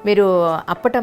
మీరు అప్పట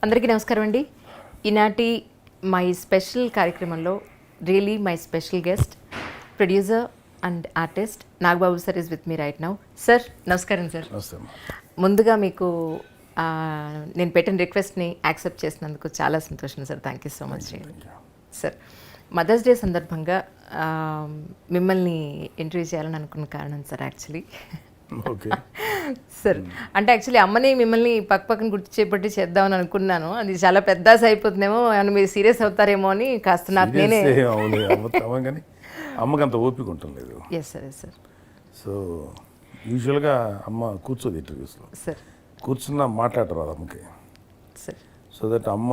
అందరికీ నమస్కారం అండి. ఈనాటి మై స్పెషల్ కార్యక్రమంలో really my special guest producer and artist Nagababu sir is with me right now. Sir నమస్కారం సార్. ముందుగా మీకు నేను పెట్టిన రిక్వెస్ట్ని యాక్సెప్ట్ చేసినందుకు చాలా సంతోషం sir. Thank you so much sir. Mother's day సందర్భంగా మిమ్మల్ని ఇంటర్వ్యూ చేయాలని అనుకున్న కారణం సార్ యాక్చువల్లీ సార్ అంటే యాక్చువల్లీ అమ్మని మిమ్మల్ని పక్కన గుర్తు చేపట్టి చేద్దామని అనుకున్నాను. అది చాలా పెద్ద అయిపోతుందేమో, మీరు సీరియస్ అవుతారేమో అని కాస్త నాకు నేనే అమ్మకి అంత ఓపిక ఉండలేదు. Yes sir, yes sir. So యూజువల్గా అమ్మ కూర్చోదు ఇంటర్వ్యూస్లో సార్, కూర్చున్నా మాట్లాడరాదు అమ్మకి. సార్ సో దట్ అమ్మ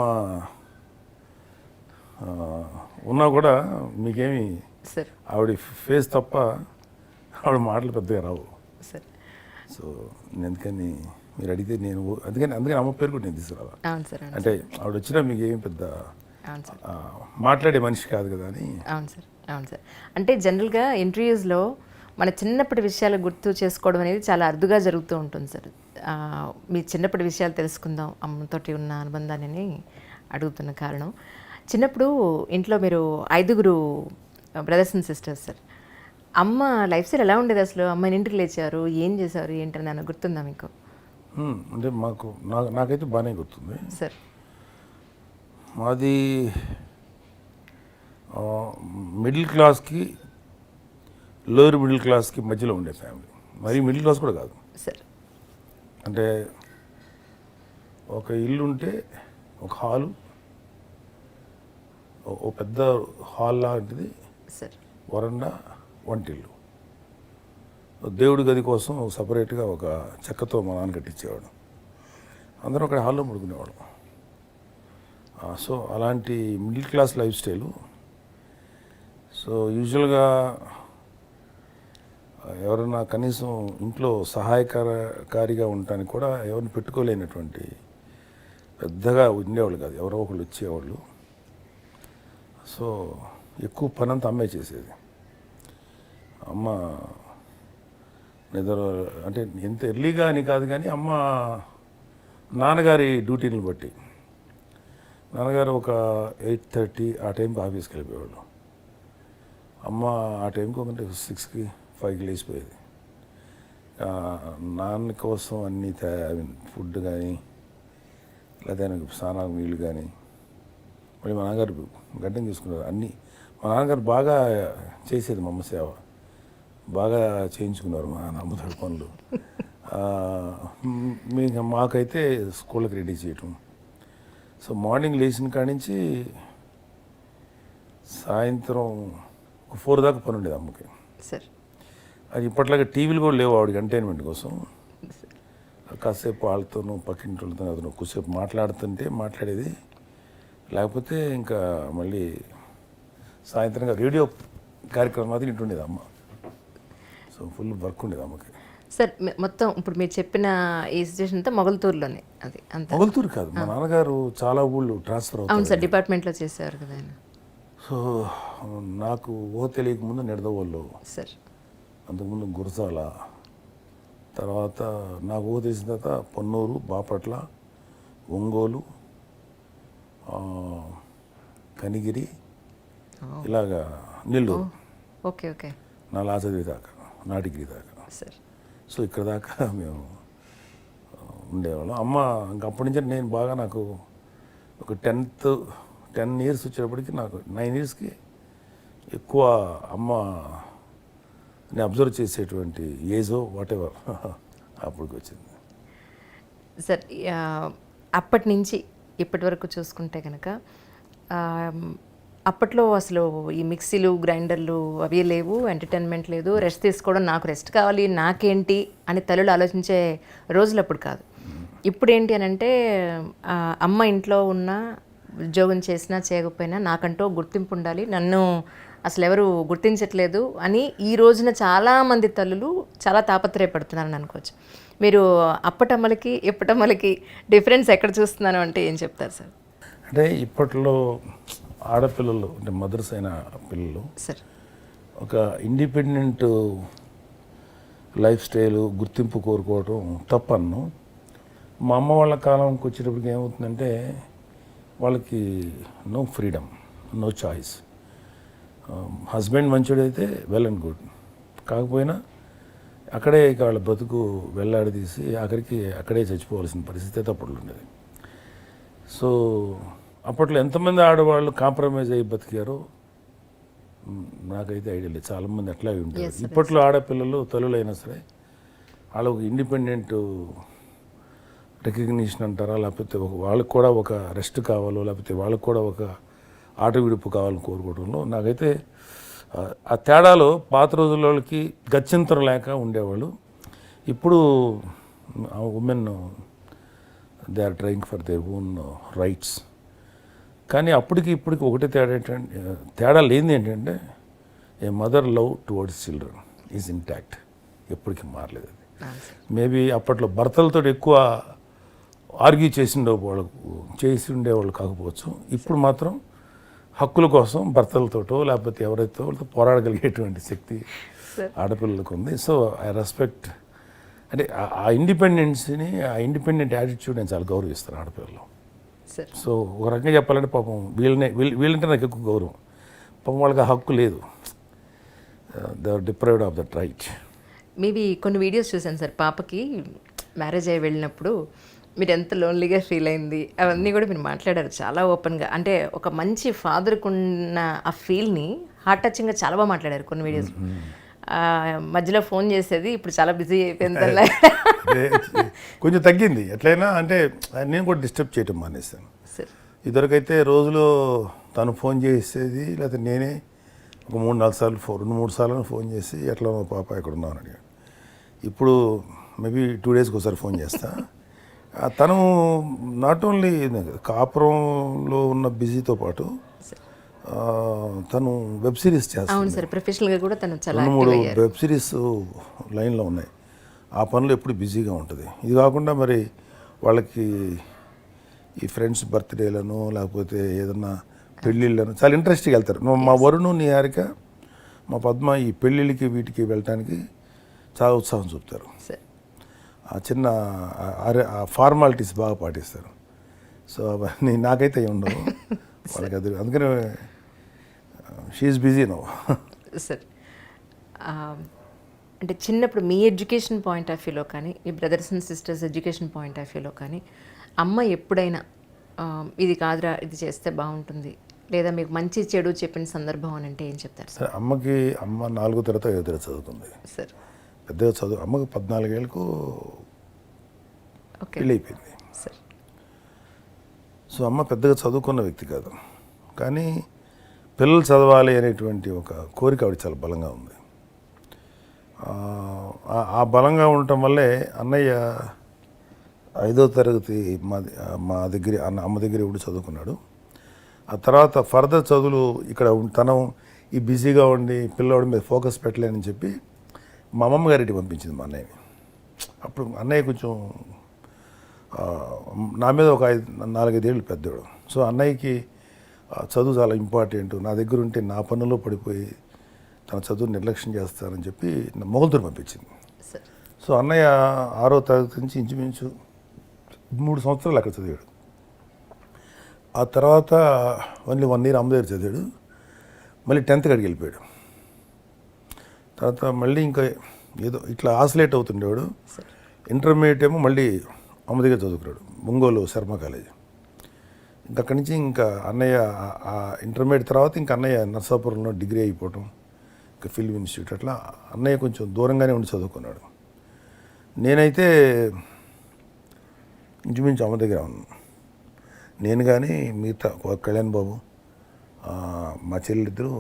ఉన్నా కూడా మీకేమి సార్ ఆవిడ ఫేస్ తప్ప ఆవిడ మాటలు పెద్దగా రావు సార్. సో అందుకని మీరు అడిగితే నేను అందుకని అమ్మ పేరు కూడా నేను తీసుకురావాలి. అవును సార్. అంటే ఆవిడ వచ్చినా మీకు ఏమి పెద్ద అవును సార్ మాట్లాడే మనిషి కాదు కదా అని. అవును సార్, అవును సార్. అంటే జనరల్గా ఇంటర్వ్యూస్లో మన చిన్నప్పటి విషయాలు గుర్తు చేసుకోవడం అనేది చాలా అరుదుగా జరుగుతూ ఉంటుంది సార్. మీ చిన్నప్పటి విషయాలు తెలుసుకుందాం అమ్మతోటి ఉన్న అనుబంధాన్ని అడుగుతున్న కారణం, చిన్నప్పుడు ఇంట్లో మీరు 5 బ్రదర్స్ అండ్ సిస్టర్స్ సార్. అమ్మ లైఫ్ స్టైల్ ఎలా ఉండేది అసలు? అమ్మ ఇంటికి లేచారు, ఏం చేశారు, ఏంటని నన్ను గుర్తుందా మీకు? అంటే నాకైతే బాగానే గుర్తుంది సార్. మాది మిడిల్ క్లాస్కి లోయర్ మిడిల్ క్లాస్కి మధ్యలో ఉండే ఫ్యామిలీ. మరీ మిడిల్ క్లాస్ కూడా కాదు సార్. అంటే ఒక ఇల్లు ఉంటే ఒక హాలు, ఓ పెద్ద హాల్ లాంటిది సార్, వరండా, వంటిల్లు. దేవుడి గది కోసం సపరేట్గా ఒక చెక్కతో మా నాన్న కట్టించేవాడు. అందరం అక్కడ హాల్లో పడుకునేవాడు. సో అలాంటి middle class life style. So యూజువల్గా ఎవరైనా కనీసం ఇంట్లో సహాయకారిగా ఉండటానికి కూడా ఎవరిని పెట్టుకోలేనటువంటి పెద్దగా ఉండేవాళ్ళు కాదు, ఎవరో ఒకళ్ళు వచ్చేవాళ్ళు. సో ఎక్కువ పని అంతా అమ్మే చేసేది. అమ్మ నిద్ర అంటే ఎంత ఎర్లీగా అని కాదు కానీ అమ్మ నాన్నగారి డ్యూటీని బట్టి నాన్నగారు ఒక 8:30 ఆ టైంకి ఆఫీస్కి వెళ్ళిపోయేవాళ్ళు. అమ్మ ఆ టైంకి ఒక 6కి 5కి లేచిపోయేది. నాన్న కోసం అన్నీ ఫుడ్ కానీ లేదా స్నానాలు నీళ్ళు కానీ, మళ్ళీ మా నాన్నగారు గడ్డం తీసుకున్నారు అన్నీ. మా నాన్నగారు బాగా చేసేది మా అమ్మ సేవ, బాగా చేయించుకున్నారు మా అమ్మతో పనులు. మాకైతే స్కూళ్ళకి రెడీ చేయటం. సో మార్నింగ్ లేచిన కాడి నుంచి సాయంత్రం 4 దాకా పని ఉండేది అమ్మకి సార్. అది ఇప్పట్లాగా టీవీలు కూడా లేవు ఆవిడకి ఎంటర్టైన్మెంట్ కోసం. కాసేపు వాళ్ళతోనూ పక్కింటి వాళ్ళతో అతను కొద్దిసేపు మాట్లాడేది. లేకపోతే ఇంకా మళ్ళీ సాయంత్రంగా రేడియో కార్యక్రమం అది ఇంటుండేది అమ్మ. సో ఫుల్ వర్క్ ఉండేది అమ్మకి. సార్ మొత్తం ఇప్పుడు మీరు చెప్పిన ఈ సిచ్యువేషన్ అంతా మొగల్తూరులోనే? అది అంత మొగల్తూరు కాదు, మా నాన్నగారు చాలా ఊళ్ళు ట్రాన్స్ఫర్ అవుతారు. అవును సార్, డిపార్ట్మెంట్లో చేసేవారు కదా ఆయన. సో నాకు తెలియకముందు నిడదవోళ్ళు, సార్ అంతకుముందు గురజాల, తర్వాత నాకు తెలిసిన తర్వాత పొన్నూరు, బాపట్ల, ఒంగోలు, కనిగిరి, ఇలాగా నెల్లూరు. ఓకే ఓకే నా లా చదివే దాకా, నా డిగ్రీ దాకా. సార్ సో ఇక్కడ దాకా మేము ఉండేవాళ్ళం. అమ్మ ఇంక అప్పటి నుంచి నేను బాగా నాకు ఒక 10 ఇయర్స్ వచ్చేటప్పటికి నాకు 9 ఇయర్స్కి ఎక్కువ అమ్మని అబ్జర్వ్ చేసేటువంటి ఏజో వాట్ ఎవర్ అప్పటికి వచ్చింది. సార్ అప్పటి నుంచి ఇప్పటి వరకు చూసుకుంటే కనుక అప్పట్లో అసలు ఈ మిక్సీలు గ్రైండర్లు అవి లేవు, ఎంటర్టైన్మెంట్ లేదు, రెస్ట్ తీసుకోవడం, నాకు రెస్ట్ కావాలి నాకేంటి అని తల్లులు ఆలోచించే రోజులు అప్పుడు కాదు. ఇప్పుడు ఏంటి అని అంటే అమ్మ ఇంట్లో ఉన్న ఉద్యోగం చేసినా చేయకపోయినా నాకంటూ గుర్తింపు ఉండాలి, నన్ను అసలు ఎవరు గుర్తించట్లేదు అని ఈ రోజున చాలామంది తల్లులు చాలా తాపత్రయపడుతున్నారని అనుకోవచ్చు. మీరు అప్పటమ్మలకి ఇప్పటమ్మలకి డిఫరెన్స్ ఎక్కడ చూస్తున్నాను అంటే ఏం చెప్తారు సార్? అంటే ఇప్పట్లో ఆడపిల్లలు అంటే మదర్స్ అయిన పిల్లలు సార్ ఒక ఇండిపెండెంట్ లైఫ్ స్టైలు గుర్తింపు కోరుకోవడం తప్పను. మా అమ్మ వాళ్ళ కాలంకి వచ్చేటప్పటికి ఏమవుతుందంటే వాళ్ళకి no freedom, no choice. Husband మంచోడైతే వెల్ అండ్ గుడ్, కాకపోయినా అక్కడే ఇక వాళ్ళ బతుకు వెళ్ళాడదీసి ఆఖరికి అక్కడే చచ్చిపోవాల్సిన పరిస్థితి అయితే అప్పట్లో ఉండేది. సో అప్పట్లో ఎంతమంది ఆడవాళ్ళు కాంప్రమైజ్ అయ్యి బతికారో నాకైతే ఐడియా లేదు. చాలామంది అట్లాగే ఉంటారు. ఇప్పట్లో ఆడపిల్లలు తల్లులైనా సరే వాళ్ళకు ఇండిపెండెంట్ రికగ్నిషన్ అంటారా, లేకపోతే వాళ్ళకు కూడా ఒక రెస్ట్ కావాలో, లేకపోతే వాళ్ళకు కూడా ఒక ఆట విడుపు కావాలని కోరుకోవడంలో నాకైతే ఆ తేడాలో పాత రోజుల్లోకి గత్యంతరం లేక ఉండేవాళ్ళు. ఇప్పుడు women they are trying for their own rights. కానీ అప్పటికి ఇప్పటికి ఒకటే తేడా లేనిది ఏంటంటే a mother love towards children is intact, ఎప్పటికీ మారలేదు అది. మేబీ అప్పట్లో భర్తలతో ఎక్కువ ఆర్గ్యూ చేసి ఉండేవాళ్ళు కాకపోవచ్చు. ఇప్పుడు మాత్రం హక్కుల కోసం భర్తలతోటో లేకపోతే ఎవరైతే వాళ్ళతో పోరాడగలిగేటువంటి శక్తి ఆడపిల్లలకు ఉంది. సో ఐ రెస్పెక్ట్, అంటే ఆ ఇండిపెండెన్స్ని, ఆ ఇండిపెండెంట్ యాటిట్యూడ్ నేను చాలా గౌరవిస్తాను ఆడపిల్లలు. సో ఒక రకంగా చెప్పాలంటే పాపం వీళ్ళంటే నాకు ఎక్కువ గౌరవం. పాపం వాళ్ళకి ఆ హక్కు లేదు, they are deprived of that right. మీవి కొన్ని వీడియోస్ చూసాను సార్, పాపకి మ్యారేజ్ అయ్యి వెళ్ళినప్పుడు మీరు ఎంత లోన్లీగా ఫీల్ అయింది అవన్నీ కూడా మీరు మాట్లాడారు చాలా ఓపెన్గా. అంటే ఒక మంచి ఫాదర్కి ఉన్న ఆ ఫీల్ని హార్ట్ టచింగ్గా చాలా బాగా మాట్లాడారు కొన్ని వీడియోస్. మధ్యలో ఫోన్ చేసేది, ఇప్పుడు చాలా బిజీ అయిపోయింది, కొంచెం తగ్గింది. ఎట్లయినా అంటే నేను కూడా డిస్టర్బ్ చేయటం మానేస్తాను. ఇదివరకైతే రోజులో తను ఫోన్ చేసేది, లేకపోతే నేనే ఒక 3-4 సార్లు 2-3 సార్లు ఫోన్ చేసి ఎట్లా పాప ఎక్కడ ఉన్నామని అడిగాను. ఇప్పుడు మేబీ 2 డేస్కి ఒకసారి ఫోన్ చేస్తా. తను నాట్ ఓన్లీ కాపురంలో ఉన్న బిజీతో పాటు తను వెబ్ సిరీస్ చేస్తాను. 2-3 వెబ్ సిరీస్ లైన్లో ఉన్నాయి. ఆ పనులు ఎప్పుడు బిజీగా ఉంటుంది. ఇది కాకుండా మరి వాళ్ళకి ఈ ఫ్రెండ్స్ బర్త్డేలను లేకపోతే ఏదన్నా పెళ్ళిళ్ళను చాలా ఇంట్రెస్ట్గా వెళ్తారు. మా వరుణు, నిహారిక, మా పద్మ ఈ పెళ్ళిళ్ళకి వీటికి వెళ్ళటానికి చాలా ఉత్సాహం చూపుతారు. ఆ చిన్న ఫార్మాలిటీస్ బాగా పాటిస్తారు. సో అవన్నీ నాకైతే ఉండవు వాళ్ళకి. అది అందుకనే షీఈస్ బిజీ నో. సార్ అంటే చిన్నప్పుడు మీ ఎడ్యుకేషన్ పాయింట్ ఆఫ్ వ్యూలో కానీ, మీ brothers and sisters education point of వ్యూలో కానీ అమ్మ ఎప్పుడైనా ఇది కాదురా ఇది చేస్తే బాగుంటుంది, లేదా మీకు మంచి చెడు చెప్పిన సందర్భం అని అంటే ఏం చెప్తారు సార్? అమ్మ 4వ తరగతి 5వ తరగతి చదువుతుంది సార్. పెద్దగా చదువు. అమ్మకి 14 ఏళ్ళకు పెళ్ళి అయిపోయింది. సో అమ్మ పెద్దగా చదువుకున్న వ్యక్తి కాదు, కానీ పిల్లలు చదవాలి అనేటువంటి ఒక కోరిక ఆవిడ చాలా బలంగా ఉంది. ఆ బలంగా ఉండటం వల్లే అన్నయ్య 5వ తరగతి మా దగ్గర అమ్మ దగ్గర ఇప్పుడు చదువుకున్నాడు. ఆ తర్వాత ఫర్దర్ చదువులు ఇక్కడ తను ఈ బిజీగా ఉండి పిల్లవాడి మీద ఫోకస్ పెట్టలేనని చెప్పి మా అమ్మమ్మ గారికి పంపించింది మా అన్నయ్యని. అప్పుడు అన్నయ్య కొంచెం నా మీద ఒక 4-5 ఏళ్ళు పెద్దవాడు. సో అన్నయ్యకి చదువు చాలా ఇంపార్టెంట్, నా దగ్గర ఉంటే నా పనుల్లో పడిపోయి తన చదువు నిర్లక్ష్యం చేస్తారని చెప్పి మొగల్తూరు పంపించింది. సార్ సో అన్నయ్య 6వ తరగతి నుంచి ఇంచుమించు 3 సంవత్సరాలు అక్కడ చదివాడు. ఆ తర్వాత ఓన్లీ 1 ఇయర్ అమ్మ దగ్గర చదివాడు. మళ్ళీ 10th కాడికి వెళ్ళిపోయాడు. తర్వాత మళ్ళీ ఇంకా ఏదో ఇట్లా ఆసిలేట్ అవుతుండేవాడు. ఇంటర్మీడియట్ ఏమో మళ్ళీ అమ్మ దగ్గర చదువుకున్నాడు, ఒంగోలు శర్మ కాలేజ్. ఇంకా అక్కడి నుంచి ఇంకా అన్నయ్య ఇంటర్మీడియట్ తర్వాత ఇంకా అన్నయ్య నర్సాపురంలో డిగ్రీ అయిపోవటం, ఇంకా ఫిల్మ్ ఇన్స్టిట్యూట్, అట్లా అన్నయ్య కొంచెం దూరంగానే ఉండి చదువుకున్నాడు. నేనైతే ఇంచుమించు అమ్మ దగ్గర ఉన్నాను. నేను కానీ మిగతా కళ్యాణ్ బాబు, మా చెల్లిద్దరూ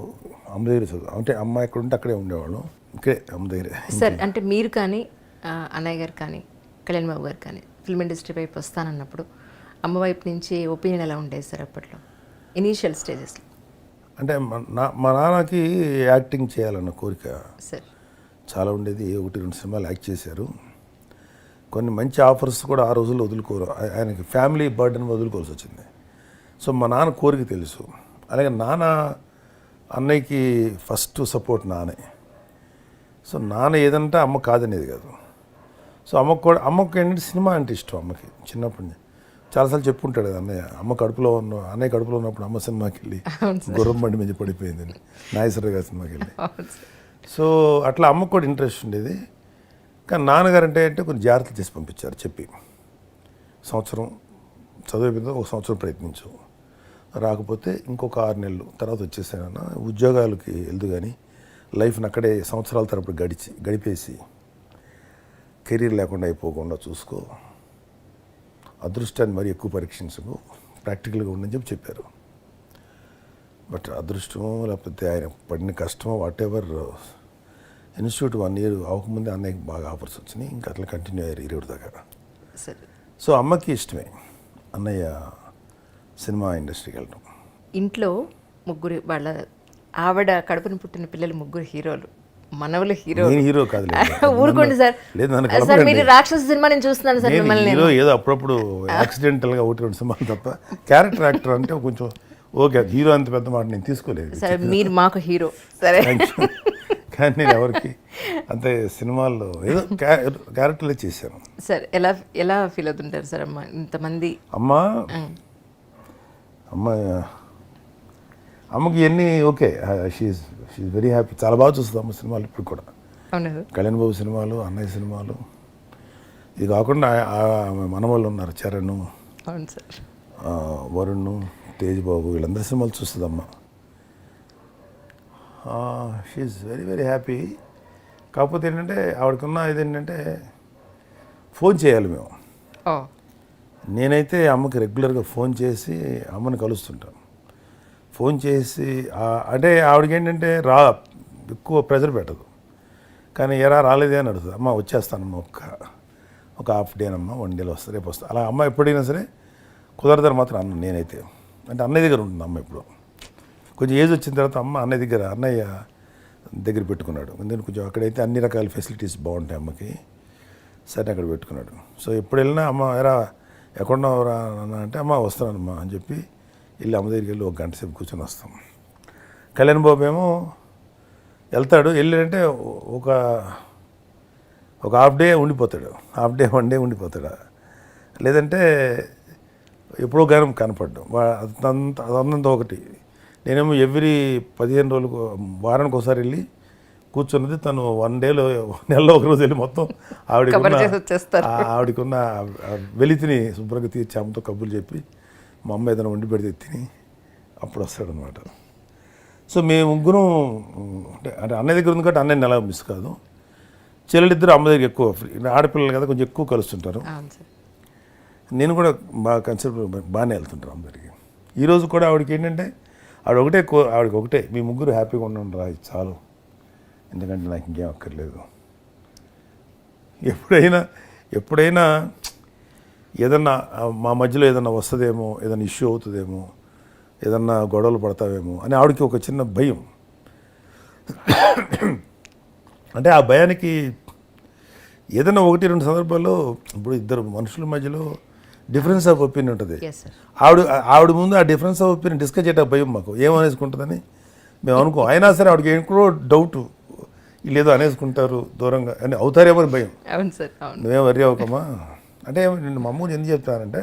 అమ్మ దగ్గర చదువు, అంటే అమ్మ ఎక్కడ ఉంటే అక్కడే ఉండేవాళ్ళు, ఇక్కడే అమ్మ దగ్గరే. సార్ అంటే మీరు కానీ అన్నయ్య గారు కానీ కళ్యాణ్ బాబు గారు కానీ ఫిల్మ్ ఇండస్ట్రీ వైపు వస్తానన్నప్పుడు అమ్మ వైపు నుంచి ఒపీనియన్ ఎలా ఉండేది సార్ అప్పట్లో ఇనీషియల్ స్టేజెస్లో? అంటే మా నాన్నకి యాక్టింగ్ చేయాలన్న కోరిక సార్ చాలా ఉండేది. 1-2 సినిమాలు యాక్ట్ చేశారు. కొన్ని మంచి ఆఫర్స్ కూడా ఆ రోజుల్లో వదులుకోరు, ఆయనకి ఫ్యామిలీ బర్డెన్ వదులుకోవాల్సి వచ్చింది. సో మా నాన్న కోరిక తెలుసు. అలాగే నాన్న అన్నయ్యకి ఫస్ట్ సపోర్ట్ నానే. సో నాన్న ఏదంటే అమ్మ కాదనేది కాదు. సో అమ్మకు ఏంటంటే సినిమా అంటే ఇష్టం. అమ్మకి చిన్నప్పటి నుంచి చాలాసార్లు చెప్పుకుంటాడు కదా అన్నయ్య, అన్నయ్య కడుపులో ఉన్నప్పుడు అమ్మ సినిమాకి వెళ్ళి గుర్రం బండి మీద పడిపోయిందని, నాగేశ్వర గారి సినిమాకి వెళ్ళి. సో అట్లా అమ్మకు కూడా ఇంట్రెస్ట్ ఉండేది. కానీ నాన్నగారు అంటే కొంచెం జాగ్రత్తలు చేసి పంపించారు, చెప్పి సంవత్సరం చదువు అయిపోయిందో 1 సంవత్సరం ప్రయత్నించు, రాకపోతే ఇంకొక 6 నెలలు తర్వాత వచ్చేసానన్న, ఉద్యోగాలకి వెళ్దు కానీ లైఫ్ని అక్కడే సంవత్సరాల తరపుడు గడిపేసి కెరీర్ లేకుండా అయిపోకుండా చూసుకో, అదృష్టాన్ని మరీ ఎక్కువ పరీక్షించకు, ప్రాక్టికల్గా ఉండని చెప్పారు. బట్ అదృష్టమో లేకపోతే ఆయన పడిన కష్టమో వాట్ ఎవర్, ఇన్స్టిట్యూట్ 1 ఇయర్ అవ్వకముందే అన్నయ్యకి బాగా ఆఫర్స్ వచ్చినాయి. ఇంకా అట్లా కంటిన్యూ అయ్యారు 20 దాకా. సో అమ్మకి ఇష్టమే అన్నయ్య సినిమా ఇండస్ట్రీకి వెళ్ళడం. ఇంట్లో ముగ్గురు వాళ్ళ ఆవిడ కడుపున పుట్టిన పిల్లలు 3 హీరోలు, మనవలు హీరో. నేను హీరో కాదు, ఊరుకోండి సార్. లేదు నన్ను సార్ మీరు రాక్షస సినిమా నేను చూస్తున్నాను సార్ మిమ్మల్ని. హీరో ఏదో అప్పుడప్పుడు యాక్సిడెంటల్గా 1-2 సినిమాలు తప్ప, క్యారెక్టర్ యాక్టర్ అంటే కొంచెం ఓకే. హీరో అంత పెద్ద మాట నేను తీసుకోలేదు సార్, మీరు మాకు హీరో సరే. కానీ నేను ఎవరికి అంతే సినిమాల్లో ఏదో క్యారెక్టర్లే చేశాను. సార్ ఎలా ఫీల్ అవుతుంటారు సార్ అమ్మ ఇంతమంది? అమ్మకి ఇవన్నీ ఓకే, షీఈ్ వెరీ హ్యాపీ, చాలా బాగా చూస్తుంది అమ్మ సినిమాలు ఇప్పుడు కూడా. కళ్యాణ్ బాబు సినిమాలు, అన్నయ్య సినిమాలు, ఇది కాకుండా మనవాళ్ళు ఉన్నారు, చరణ్, వరుణ్, తేజ్ బాబు, వీళ్ళందరి సినిమాలు చూస్తుంది అమ్మ. She's very very happy. కాకపోతే ఏంటంటే ఆవిడకున్న ఇది ఏంటంటే ఫోన్ చేయాలి మేము. నేనైతే అమ్మకి రెగ్యులర్గా ఫోన్ చేసి అమ్మని కలుస్తుంటాను. ఫోన్ చేసి అంటే ఆవిడకి ఏంటంటే ఎక్కువ ప్రెజర్ పెట్టదు, కానీ ఎరా రాలేదే అని అడుగుతుంది. అమ్మ వచ్చేస్తానమ్మా, ఒక హాఫ్ డేనమ్మా, 1 డేలో వస్తా, రేపు వస్తా, అలా అమ్మ ఎప్పుడైనా సరే. కుదరదని మాత్రం అన్న నేనైతే, అంటే అన్నయ్య దగ్గర ఉంటుంది అమ్మ. ఇప్పుడు కొంచెం ఏజ్ వచ్చిన తర్వాత అన్నయ్య దగ్గర పెట్టుకున్నాడు. ఎందుకంటే కొంచెం అక్కడైతే అన్ని రకాల ఫెసిలిటీస్ బాగుంటాయి అమ్మకి, సరే అక్కడ పెట్టుకున్నాడు. సో ఎప్పుడు వెళ్ళినా అమ్మ ఎక్కడున్నావు రా అంటే, అమ్మ వస్తానమ్మా అని చెప్పి వెళ్ళి అమ్మ దగ్గరికి వెళ్ళి 1 గంట సేపు కూర్చొని వస్తాం. కళ్యాణ్ బాబు ఏమో వెళ్తాడు, వెళ్ళాడంటే ఒక హాఫ్ డే ఉండిపోతాడు, 1 డే ఉండిపోతాడు. లేదంటే ఎప్పుడో గానం కనపడ్డాం, అదంతా ఒకటి. నేనేమో ఎవ్రీ 15 రోజులకు, వారానికి ఒకసారి వెళ్ళి కూర్చున్నది తను 1 డేలో, నెలలో 1 రోజు వెళ్ళి మొత్తం ఆవిడకున్న వెలితిని శుభ్రంగా తీర్చి అమ్మతో కబుర్లు చెప్పి, మా అమ్మ ఏదైనా వండి పెడితే తిని అప్పుడు వస్తాడనమాట. సో మేము ముగ్గురం అంటే అన్నయ్య దగ్గర ఉంది కాబట్టి అన్నయ్యని ఎలా మిస్ కాదు. చెల్లెలిద్దరు అమ్మ దగ్గర ఎక్కువ ఫ్రీ, ఆడపిల్లలు కదా కొంచెం ఎక్కువ కలుస్తుంటారు. నేను కూడా బాగా కన్సిడర్ బాగానే వెళ్తుంటాను అమ్మ దగ్గరికి. ఈరోజు కూడా ఆవిడకి ఏంటంటే ఆవిడకి ఒకటే, మీ ముగ్గురు హ్యాపీగా ఉండండి రా, ఇది చాలు, ఎందుకంటే నాకు ఇంకేం అక్కర్లేదు. ఎప్పుడైనా ఏదన్నా మా మధ్యలో ఏదన్నా వస్తుందేమో, ఏదైనా ఇష్యూ అవుతుందేమో, ఏదన్నా గొడవలు పడతావేమో అని ఆవిడకి ఒక చిన్న భయం. అంటే ఆ భయానికి ఏదైనా 1-2 సందర్భాల్లో, ఇప్పుడు 2 మనుషుల మధ్యలో డిఫరెన్స్ ఆఫ్ ఒపీనియన్ ఉంటుంది. Yes sir. ఆవిడ ముందు ఆ డిఫరెన్స్ ఆఫ్ ఒపీనియన్ డిస్కస్ చేయడం భయం మాకు, ఏమనేసుకుంటుందని మేము అనుకో. అయినా సరే ఆవిడకి ఎక్కడో డౌట్, వీళ్ళు ఏదో అనేసుకుంటారు దూరంగా అని అవుతారేమో అని భయం. అవును సార్, అవును. నువ్వేం వర్రీ అవ్వకమ్మా అంటే నేను మా అమ్మని ఎందుకు చెప్తానంటే,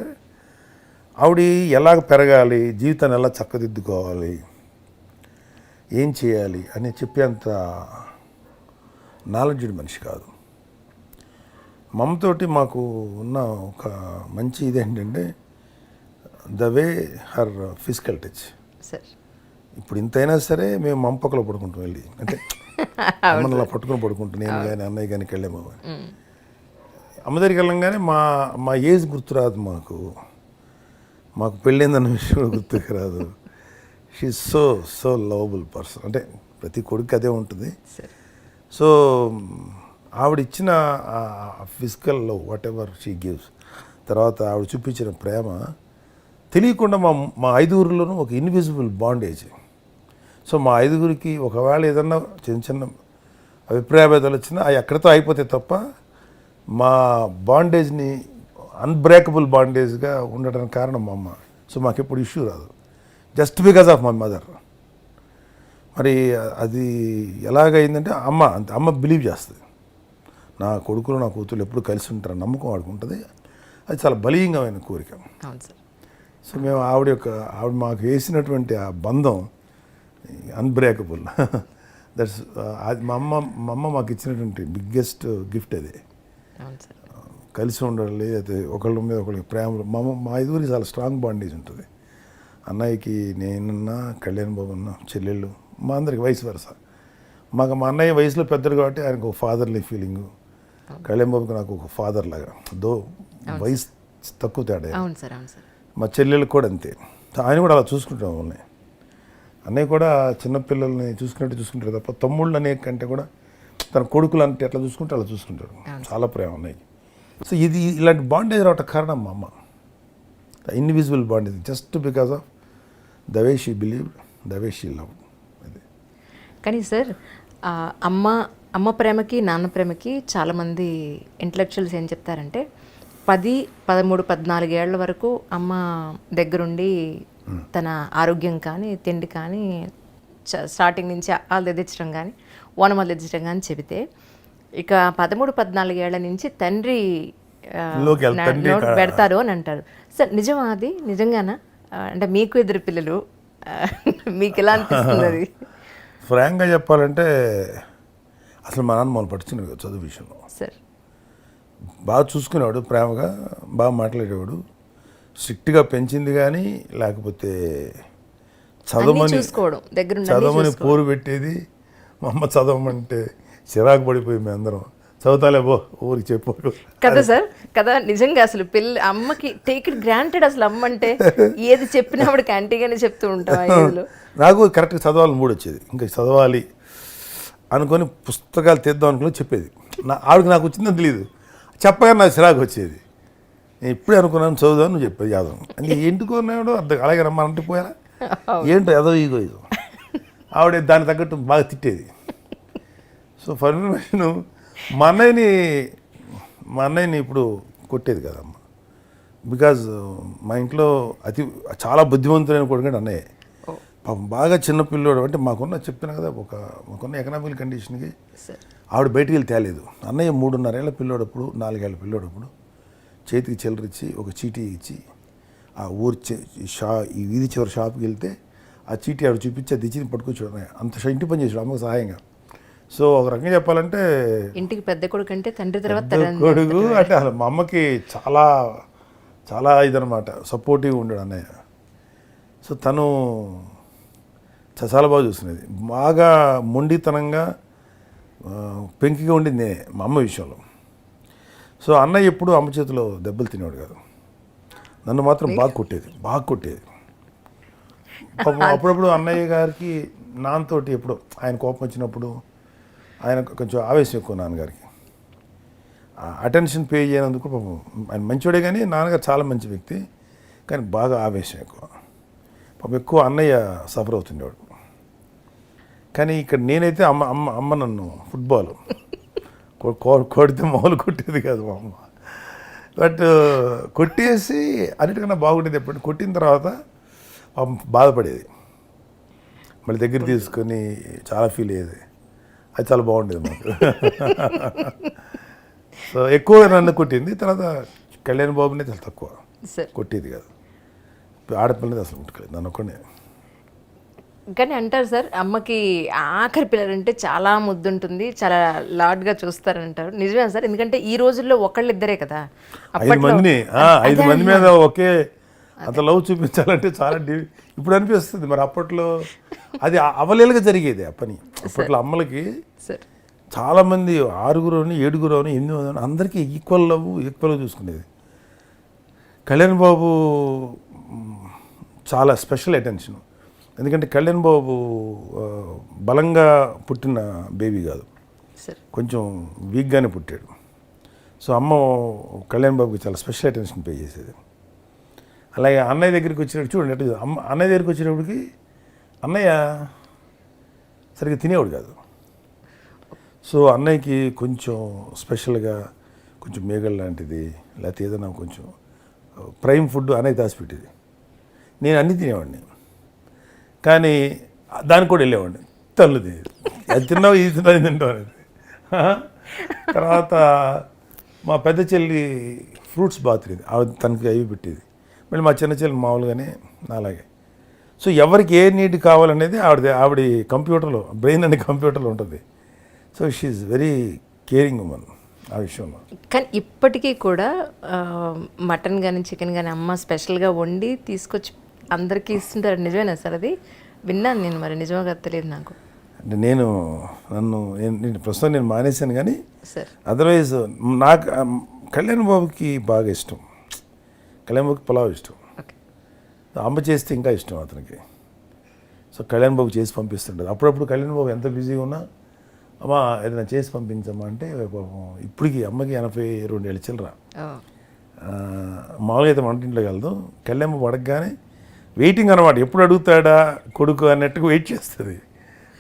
ఆవిడ ఎలాగ పెరగాలి, జీవితాన్ని ఎలా చక్కదిద్దుకోవాలి, ఏం చేయాలి అని చెప్పేంత నాలెడ్జ్డ్ మనిషి కాదు. మా అమ్మతోటి మాకు ఉన్న ఒక మంచి ఇదేంటంటే the way her physical touch. Sir ఇప్పుడు ఇంతైనా సరే మేము మంపకలో పడుకుంటాం వెళ్ళి, అంటే అమ్మని అలా పట్టుకొని పడుకుంటాం, నేను కానీ అన్నయ్య కానీ వెళ్ళాము. అమ్మ దగ్గరికి వెళ్ళంగానే మా ఏజ్ గుర్తురాదు మాకు పెళ్ళైందన్న విషయం కూడా గుర్తుకు రాదు. షీ సో లవబుల్ పర్సన్, అంటే ప్రతి కొడుకు అదే ఉంటుంది. సో ఆవిడ ఇచ్చిన physical love what ever she gives, తర్వాత ఆవిడ చూపించిన ప్రేమ తెలియకుండా మా ఐదుగురిలోనూ ఒక ఇన్విజిబుల్ బాండేజ్. సో మా ఐదుగురికి ఒకవేళ ఏదన్నా చిన్న చిన్న అభిప్రాయభేదాలు వచ్చినా అవి అక్కడితో అయిపోతే తప్ప మా బాండేజ్ని అన్బ్రేకబుల్ బాండేజ్గా ఉండడానికి కారణం మా అమ్మ. సో మాకు ఎప్పుడు ఇష్యూ రాదు, just because of my mother. మరి అది ఎలాగైందంటే అమ్మ బిలీవ్ చేస్తుంది, నా కొడుకులు నా కూతురు ఎప్పుడు కలిసి ఉంటారని నమ్మకం వాడికి ఉంటుంది. అది చాలా బలీయంగమైన కోరిక. అవును సార్. సో మేము ఆవిడ మాకు వేసినటువంటి ఆ బంధం అన్బ్రేకబుల్. దట్స్ అది మా అమ్మ మాకు ఇచ్చినటువంటి బిగ్గెస్ట్ గిఫ్ట్ అది. అవును సార్. కలిసి ఉండాలి, అయితే ఒకళ్ళ మీద ఒకళ్ళకి ప్రేమ. మా ఐదుగురికి చాలా స్ట్రాంగ్ బాండేజ్ ఉంటుంది. అన్నయ్యకి నేనున్నా, కళ్యాణ్ బాబు అన్న, చెల్లెళ్ళు, మా అందరికి వయసు వరుస. మా అన్నయ్య వయసులో పెద్దడు కాబట్టి ఆయనకు ఒక ఫాదర్లీ ఫీలింగు, కళ్యాణ్ బాబుకి నాకు ఒక ఫాదర్ లాగా, వయసు తక్కువ తేడా. అవును సార్, అవును సార్. మా చెల్లెళ్ళకి కూడా అంతే. ఆయన కూడా అలా చూసుకుంటాం వాళ్ళని. అన్నయ్య కూడా చిన్నపిల్లల్ని చూసుకుంటారు తప్ప తమ్ముళ్ళు అనే కంటే కూడా తన కొడుకులు అంటే ఎట్లా చూసుకుంటే అలా చూసుకుంటాడు. చాలా ప్రేమ అన్నయ్యకి. సో ఇలాంటి బాండేజ్ రావటం కారణం మా అమ్మ. The invisible bondage just because of the way she believe, the way she love. అది. కానీ సార్ అమ్మ ప్రేమకి నాన్న ప్రేమకి చాలామంది ఇంటలెక్చువల్స్ ఏం చెప్తారంటే 10, 13, 14 ఏళ్ల వరకు అమ్మ దగ్గరుండి తన ఆరోగ్యం కానీ తిండి కానీ స్టార్టింగ్ నుంచి వాళ్ళు తెచ్చించడం కానీ ఓనమాలు తెచ్చించడం కానీ చెబితే, ఇక 13, 14 ఏళ్ల నుంచి తండ్రి పెడతారు అని అంటారు. సార్ నిజమా అది? నిజంగానా? అంటే మీకు ఎదురు పిల్లలు, మీకు ఎలా అనిపిస్తుంది అది? ఫ్రాంక్గా చెప్పాలంటే అసలు మా నాన్న మొదలు పట్టించిన చదువు విషయంలో సార్ బాగా చూసుకునేవాడు, ప్రేమగా బాగా మాట్లాడేవాడు. స్ట్రిక్ట్గా పెంచింది కానీ లేకపోతే చదవమని పోరు పెట్టేది. మా అమ్మ చదవమంటే చిరాకు పడిపోయి మేము అందరం చదువుతాలే బో ఊరికి చెప్పాడు కదా సార్. కదా నిజంగా అసలు అమ్మకి టేక్ ఇట్ గ్రాంటెడ్. అసలు అమ్మ అంటే ఏది చెప్పినప్పుడు క్యాంటీగానే చెప్తూ ఉంటాం. నాకు కరెక్ట్గా చదవాలని మూడు వచ్చేది, ఇంకా చదవాలి అనుకొని పుస్తకాలు తెద్దాం అనుకుని చెప్పేది. ఆవిడకి నాకు వచ్చిందని తెలియదు, చెప్పగా నాకు చిరాకు వచ్చేది. నేను ఇప్పుడే అనుకున్నాను చదువుదాను, నువ్వు చెప్పేది యాదవ్ అని. ఎందుకున్నాడు అర్థం అలాగే రమ్మంటే పోయారా ఏంటో ఏదో ఇగో ఆవిడ దాన్ని తగ్గట్టు బాగా తిట్టేది. సో ఫర్ ఇన్ఫర్మేషన్ మా అన్నయ్యని ఇప్పుడు కొట్టేది కదమ్మ. బికాజ్ మా ఇంట్లో చాలా బుద్ధిమంతులైన కొడుకంటే అన్నయ్య. పాపం బాగా చిన్న పిల్లోడు, అంటే చెప్పిన కదా మాకున్న ఎకనామికల్ కండిషన్కి ఆవిడ బయటికి వెళ్ళి తేలేదు. అన్నయ్య 3.5 ఏళ్ల పిల్లోడప్పుడు, 4 ఏళ్ల పిల్లోడప్పుడు చేతికి చిల్లరిచ్చి ఒక చీటీ ఇచ్చి ఆ ఈ వీధి చివరి షాప్కి వెళ్తే ఆ చీటీ ఆవిడ చూపించి అది ఇచ్చి పట్టుకొచ్చాడు. అంత ఇంటి పని చేసాడు అమ్మకు సహాయంగా. సో ఒక రకంగా చెప్పాలంటే ఇంటికి పెద్ద కొడుకు అంటే తండ్రి తర్వాత కొడుకు అంటే అసలు మా అమ్మకి చాలా చాలా ఇదనమాట, సపోర్టివ్గా ఉండడు అన్నయ్య. సో తను చాలా బాగా చూసుకునేది. బాగా మొండితనంగా పెంకిగా ఉండింది నేనే మా అమ్మ విషయంలో. సో అన్నయ్య ఎప్పుడు అమ్మ చేతిలో దెబ్బలు తినేవాడు కాదు, నన్ను మాత్రం బాగా కొట్టేది. అప్పుడప్పుడు అన్నయ్య గారికి నాన్నతోటి ఎప్పుడు ఆయన కోపం వచ్చినప్పుడు ఆయన కొంచెం ఆవేశం ఎక్కువ నాన్నగారికి. అటెన్షన్ పే చేయనందుకు పాపం ఆయన మంచివాడే, కానీ నాన్నగారు చాలా మంచి వ్యక్తి, కానీ బాగా ఆవేశం ఎక్కువ. పాపం ఎక్కువ అన్నయ్య సఫర్ అవుతుండేవాడు. కానీ ఇక్కడ నేనైతే అమ్మ నన్ను ఫుట్బాల్ కొడితే మామూలు కొట్టేది కాదు మా అమ్మ. బట్ కొట్టేసి అన్నిటికన్నా బాగుండేది ఎప్పుడు కొట్టిన తర్వాత బాధపడేది, మళ్ళీ దగ్గర తీసుకొని చాలా ఫీల్ అయ్యేది. అది చాలా బాగుండేది మాకు. సో ఎక్కువ నన్ను కొట్టింది. తర్వాత కళ్యాణ్ బాబునే చాలా తక్కువ సార్. కొట్టేది కాదు, ఆడపిల్లది అసలు ముట్టుకోలేదు, నన్ను ఒక్కనే. కానీ అంటారు సార్, అమ్మకి ఆఖరి పిల్లలంటే చాలా ముద్దుంటుంది, చాలా లాడ్గా చూస్తారంటారు. నిజమే సార్? ఎందుకంటే ఈ రోజుల్లో ఒకళ్ళిద్దరే కదా, 5 మందిని 5 మంది మీద ఒకే అంత లవ్ చూపించాలంటే చాలా ఇప్పుడు అనిపిస్తుంది. మరి అప్పట్లో అది అవలేలుగా జరిగేది ఆ పని. అప్పట్లో అమ్మలకి సార్ చాలామంది 6 అని 7 అని 8 అని అందరికీ ఈక్వల్ లవ్, ఈక్వల్గా చూసుకునేది. కళ్యాణ్ బాబు చాలా స్పెషల్ అటెన్షన్. ఎందుకంటే కళ్యాణ్ బాబు బలంగా పుట్టిన బేబీ కాదు, సార్ కొంచెం వీక్గానే పుట్టాడు. సో అమ్మ కళ్యాణ్ బాబుకి చాలా స్పెషల్ అటెన్షన్ పే చేసేది. అలాగే అన్నయ్య దగ్గరికి వచ్చినప్పుడు చూడండి ఎట్లా అన్నయ్య దగ్గరికి వచ్చినప్పటికి అన్నయ్య సరిగ్గా తినేవాడు కాదు. సో అన్నయ్యకి కొంచెం స్పెషల్గా కొంచెం మేగల్ లాంటిది, లేకపోతే ఏదైనా కొంచెం ప్రైమ్ ఫుడ్ అన్నయ్య దాచిపెట్టేది. నేను అన్నీ తినేవాడిని, కానీ దానికి కూడా వెళ్ళేవాడిని. తల్లుది అది తిన్నావు, ఇది తిన్నావు, ఇది తింటావు అనేది. తర్వాత మా పెద్ద చెల్లి ఫ్రూట్స్ బాగా తినేది, ఆవిడ తనకి అవి పెట్టేది. మళ్ళీ మా చిన్న చెల్లి మామూలుగానే అలాగే. సో ఎవరికి ఏ నీడ్ కావాలనేది ఆవిడ కంప్యూటర్లో, బ్రెయిన్ అనే కంప్యూటర్లో ఉంటుంది. So she's very caring woman ఆ విషయంలో. కానీ ఇప్పటికీ కూడా మటన్ కానీ చికెన్ కానీ అమ్మ స్పెషల్గా వండి తీసుకొచ్చి అందరికీ ఇస్తుంటారు. నిజమేనా సార్? అది విన్నాను నేను, మరి నిజమో కదా తెలియదు నాకు. అంటే నేను ప్రస్తుతం నేను మానేశాను, కానీ సార్ అదర్వైజ్ నాకు కళ్యాణ్ బాబుకి బాగా ఇష్టం. కళ్యాణ్ బాబుకి పులావ్ ఇష్టం, ఓకే. అమ్మ చేస్తే ఇంకా ఇష్టం అతనికి. సో కళ్యాణ్ బాబు చేసి పంపిస్తుంటారు. అప్పుడప్పుడు కళ్యాణ్ బాబు ఎంత బిజీగా ఉన్నా అమ్మ ఏదైనా చేసి పంపించమ్మా అంటే పాపం ఇప్పటికి అమ్మకి 82 ఏళ్ళ చిల్లర. మామూలుగా అయితే వంటింట్లోకి వెళ్దాం, కళ్యాణ్ బాబు అడగగానే వెయిటింగ్ అనమాట, ఎప్పుడు అడుగుతాడా కొడుకు అన్నట్టుగా వెయిట్ చేస్తుంది.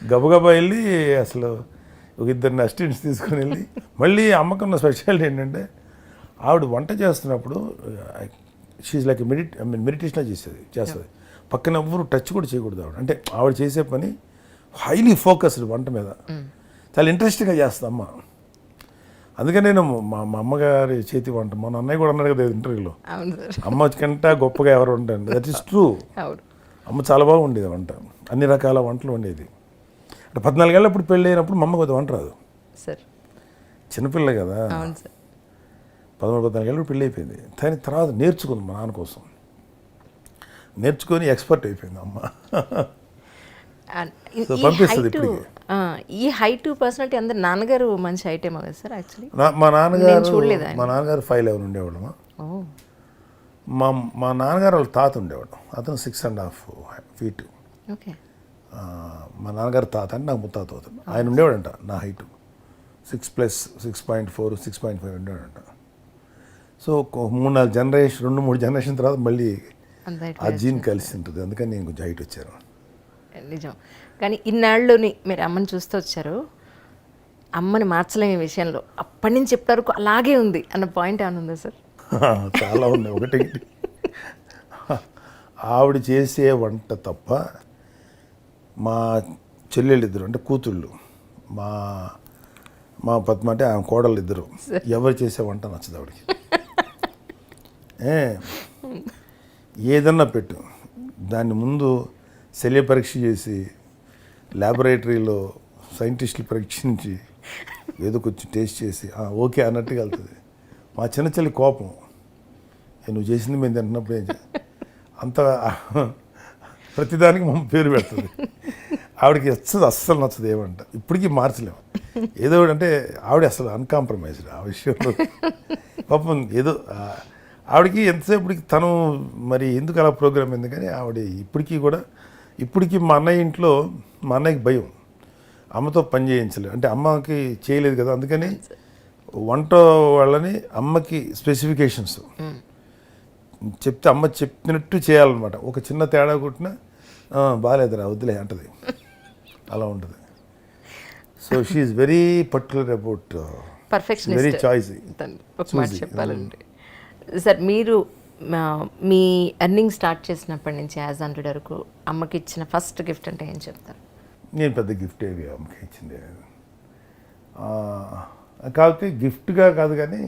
గబగబా వెళ్ళి అసలు ఒక 2 అసిస్టెంట్స్ తీసుకొని వెళ్ళి మళ్ళీ అమ్మకున్న స్పెషాలిటీ ఏంటంటే ఆవిడ వంట చేస్తున్నప్పుడు షీజ్ లైక్ మెడిటేషన్ చేస్తుంది. పక్కన ఎవ్వరు టచ్ కూడా చేయకూడదు ఆవిడ. అంటే ఆవిడ చేసే పని హైలీ ఫోకస్డ్ వంట మీద, చాలా ఇంట్రెస్టింగ్గా చేస్తుంది అమ్మ. అందుకని నేను మా అమ్మగారి చేతి వంట, మా అన్నయ్య కూడా అన్నాడు కదా ఇంటర్వ్యూలో, అమ్మ కంటే గొప్పగా ఎవరు ఉంటారు. That is true. అమ్మ చాలా బాగా ఉండేది వంట, అన్ని రకాల వంటలు వండేది. అంటే 14 ఏళ్ళ అప్పుడు పెళ్ళి అయినప్పుడు మా అమ్మ కొద్దిగా వంట రాదు సార్, చిన్నపిల్ల కదా. 13-14 ఏళ్ళు పెళ్ళి అయిపోయింది. కానీ తర్వాత నేర్చుకుంది మా నాన్న కోసం, నేర్చుకొని ఎక్స్పర్ట్ అయిపోయింది అమ్మ. పంపిస్తుంది ఇప్పటికి. ఈ హైట్ పర్సనాలిటీ అందరు నాన్నగారు మంచి హైట్ ఏమో కదా సార్? యాక్చువల్లీ మా నాన్నగారు 5'11" ఉండేవాడు. మా నాన్నగారు వాళ్ళ తాత ఉండేవాడు, అతను 6.5 feet. ఓకే. మా నాన్నగారు తాత అంటే నాకు ముత్తాత అవుతుంది. ఆయన ఉండేవాడంట నా హైటు 6+, 6.4, 6.5 ఉండేవాడంట. సో 3-4 జనరేషన్, 2-3 జనరేషన్ తర్వాత మళ్ళీ ఆ జీన్ కలిసి ఉంటుంది. అందుకని నేను కొంచెం హైట్ వచ్చాను. నిజం. కానీ ఇన్నాళ్ళుని మీరు అమ్మని చూస్తూ వచ్చారు, అమ్మని మార్చలేని విషయంలో అప్పటి నుంచి చెప్తారు అలాగే ఉంది అన్న పాయింట్ ఏమైనా ఉందా సార్? చాలా ఉన్నాయి. ఒకటి ఆవిడ చేసే వంట తప్ప మా చెల్లెళ్ళు ఇద్దరు అంటే కూతుళ్ళు, మా పద్మ అంటే ఆమె కోడళ్ళు ఇద్దరు, ఎవరు చేసే వంట నచ్చదు ఆవిడకి. ఏదన్నా పెట్టు, దాన్ని ముందు శల్య పరీక్ష చేసి ల్యాబొరేటరీలో సైంటిస్టులు పరీక్షించి ఏదో కొంచెం టేస్ట్ చేసి ఓకే అన్నట్టుగా వెళ్తుంది. మా చిన్న చెల్లి కోపం, నువ్వు చేసింది మేము తింటున్నప్పుడు అంత ప్రతిదానికి మా పేరు పెడుతుంది. ఆవిడకి అస్సలు నచ్చదు ఏమంట. ఇప్పటికీ మార్చలేము. ఏదో అంటే ఆవిడ అసలు అన్కాంప్రమైజ్డ్ ఆ విషయంలో. పాపం ఏదో ఆవిడకి ఎంతసేపటికి తను మరి ఎందుకు అలా ప్రోగ్రామ్ అయింది. కానీ ఆవిడ ఇప్పటికీ మా అన్నయ్య ఇంట్లో మా అన్నయ్యకి భయం, అమ్మతో పని చేయించలేదు. అంటే అమ్మకి చేయలేదు కదా, అందుకని వంట వాళ్ళని అమ్మకి స్పెసిఫికేషన్స్ చెప్తే అమ్మ చెప్పినట్టు చేయాలన్నమాట. ఒక చిన్న తేడా కొట్టినా బాగాలేదురా వద్దులే అంటది, అలా ఉంటుంది. So she's very particular about perfection, very choice. చెప్పాలంటే సార్ మీరు మీ ఎర్నింగ్ స్టార్ట్ చేసినప్పటి నుంచి యాజ్ హండ్రెడ్ వరకు అమ్మకి ఇచ్చిన ఫస్ట్ గిఫ్ట్ అంటే ఏం చెప్తారు? నేను పెద్ద గిఫ్ట్ ఏవి అమ్మకి ఇచ్చింది కాకపోతే గిఫ్ట్గా కాదు కానీ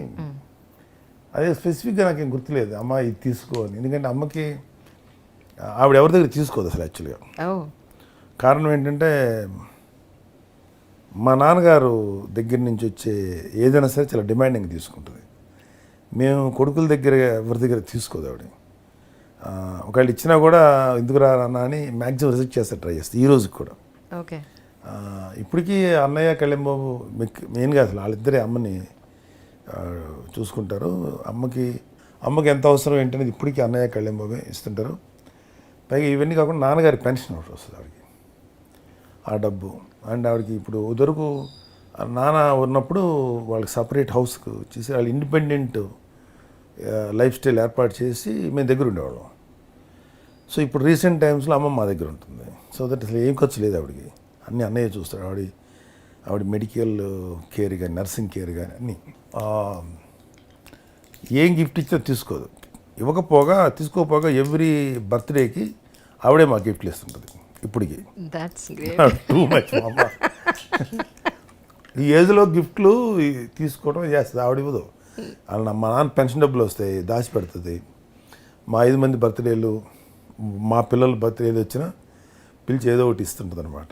అదే స్పెసిఫిక్గా నాకేం గుర్తులేదు అమ్మ ఇది తీసుకో అని. ఎందుకంటే అమ్మకి ఆవిడ ఎవరి దగ్గర తీసుకోదు అసలు యాక్చువల్గా. ఓ కారణం ఏంటంటే మా నాన్నగారు దగ్గర నుంచి వచ్చే ఏదైనా సరే చాలా డిమాండింగ్ తీసుకుంటుంది. మేము కొడుకుల దగ్గర ఎవరి దగ్గర తీసుకోదు ఆవిడ. ఒకవేళ ఇచ్చినా కూడా ఎందుకు రానా అని మ్యాక్సిమం రిజెక్ట్ చేస్తే ట్రై చేస్తే ఈ రోజుకి కూడా. ఓకే. ఇప్పటికీ అన్నయ్య కళ్యాణ్బాబు మెయిన్గా అసలు వాళ్ళిద్దరే అమ్మని చూసుకుంటారు. అమ్మకి ఎంత అవసరం ఏంటనేది ఇప్పటికీ అన్నయ్య కళ్యాణ్బాబే ఇస్తుంటారు. పైగా ఇవన్నీ కాకుండా నాన్నగారి పెన్షన్ ఒకటి వస్తుంది ఆవిడకి, ఆ డబ్బు. అండ్ ఆవిడకి ఇప్పుడు వరకు నాన్న ఉన్నప్పుడు వాళ్ళకి సపరేట్ హౌస్కి వచ్చేసి వాళ్ళు ఇండిపెండెంట్ లైఫ్ స్టైల్ ఏర్పాటు చేసి మేము దగ్గర ఉండేవాళ్ళం. సో ఇప్పుడు రీసెంట్ టైమ్స్లో అమ్మ మా దగ్గర ఉంటుంది. సో దట్ అసలు ఏం ఖర్చు లేదు ఆవిడకి, అన్నీ అన్నయ్య చూస్తాడు. ఆవిడ మెడికల్ కేర్ కానీ నర్సింగ్ కేర్ కానీ అన్నీ. ఏం గిఫ్ట్ ఇచ్చినా తీసుకోదు. తీసుకోపోగా ఎవ్రీ బర్త్డేకి ఆవిడే మా గిఫ్ట్లు ఇస్తుంటుంది ఇప్పటికి. దట్స్ టూ మచ్ అమ్మ. ఈ ఏజ్లో గిఫ్ట్లు తీసుకోవడం చేస్తుంది, ఆవిడ ఇవ్వదు. అలా మా నాన్న పెన్షన్ డబ్బులు వస్తాయి దాచి పెడుతుంది. మా 5 మంది బర్త్డేలు, మా పిల్లల బర్త్డేలు వచ్చినా పిలిచి ఏదో ఒకటి ఇస్తుంటుంది అనమాట.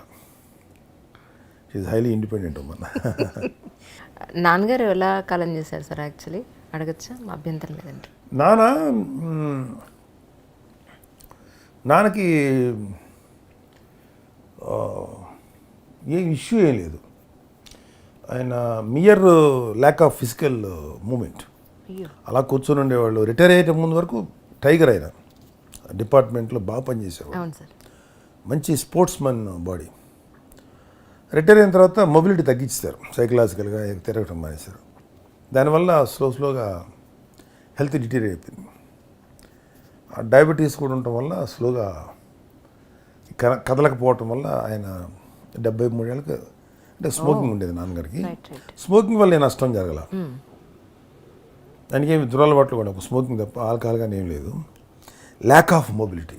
Is highly independent Oommen. నాన్నగారు ఎలా కాలం చేశారు సార్? యాక్చువల్లీ అడగచ్చా? మా అభ్యంతరం లేదండి. నాన్నకి ఏం ఇష్యూ ఏం లేదు. ఆయన mere lack of physical movement. అలా కూర్చొని ఉండేవాళ్ళు. రిటైర్ అయ్యే ముందు వరకు టైగర్ ఆయన డిపార్ట్మెంట్లో బాగా పనిచేసేవాడు. అవును సార్. మంచి స్పోర్ట్స్ మన్ బాడీ. రిటైర్ అయిన తర్వాత మొబిలిటీ తగ్గించారు, సైకలాజికల్గా తిరగటం మానేశారు. దానివల్ల స్లోగా హెల్త్ డిటీరియర్ అయిపోయింది. డయాబెటీస్ కూడా ఉండటం వల్ల స్లోగా కదలకపోవటం వల్ల ఆయన 73 ఏళ్ళకి, అంటే స్మోకింగ్ ఉండేది నాన్నగారికి. స్మోకింగ్ వల్ల నేను నష్టం జరగల. దానికి ఏమి దురలవాట్లు కూడా, ఒక స్మోకింగ్ తప్ప ఆల్కహాల్ కానీ ఏం లేదు. Lack of mobility.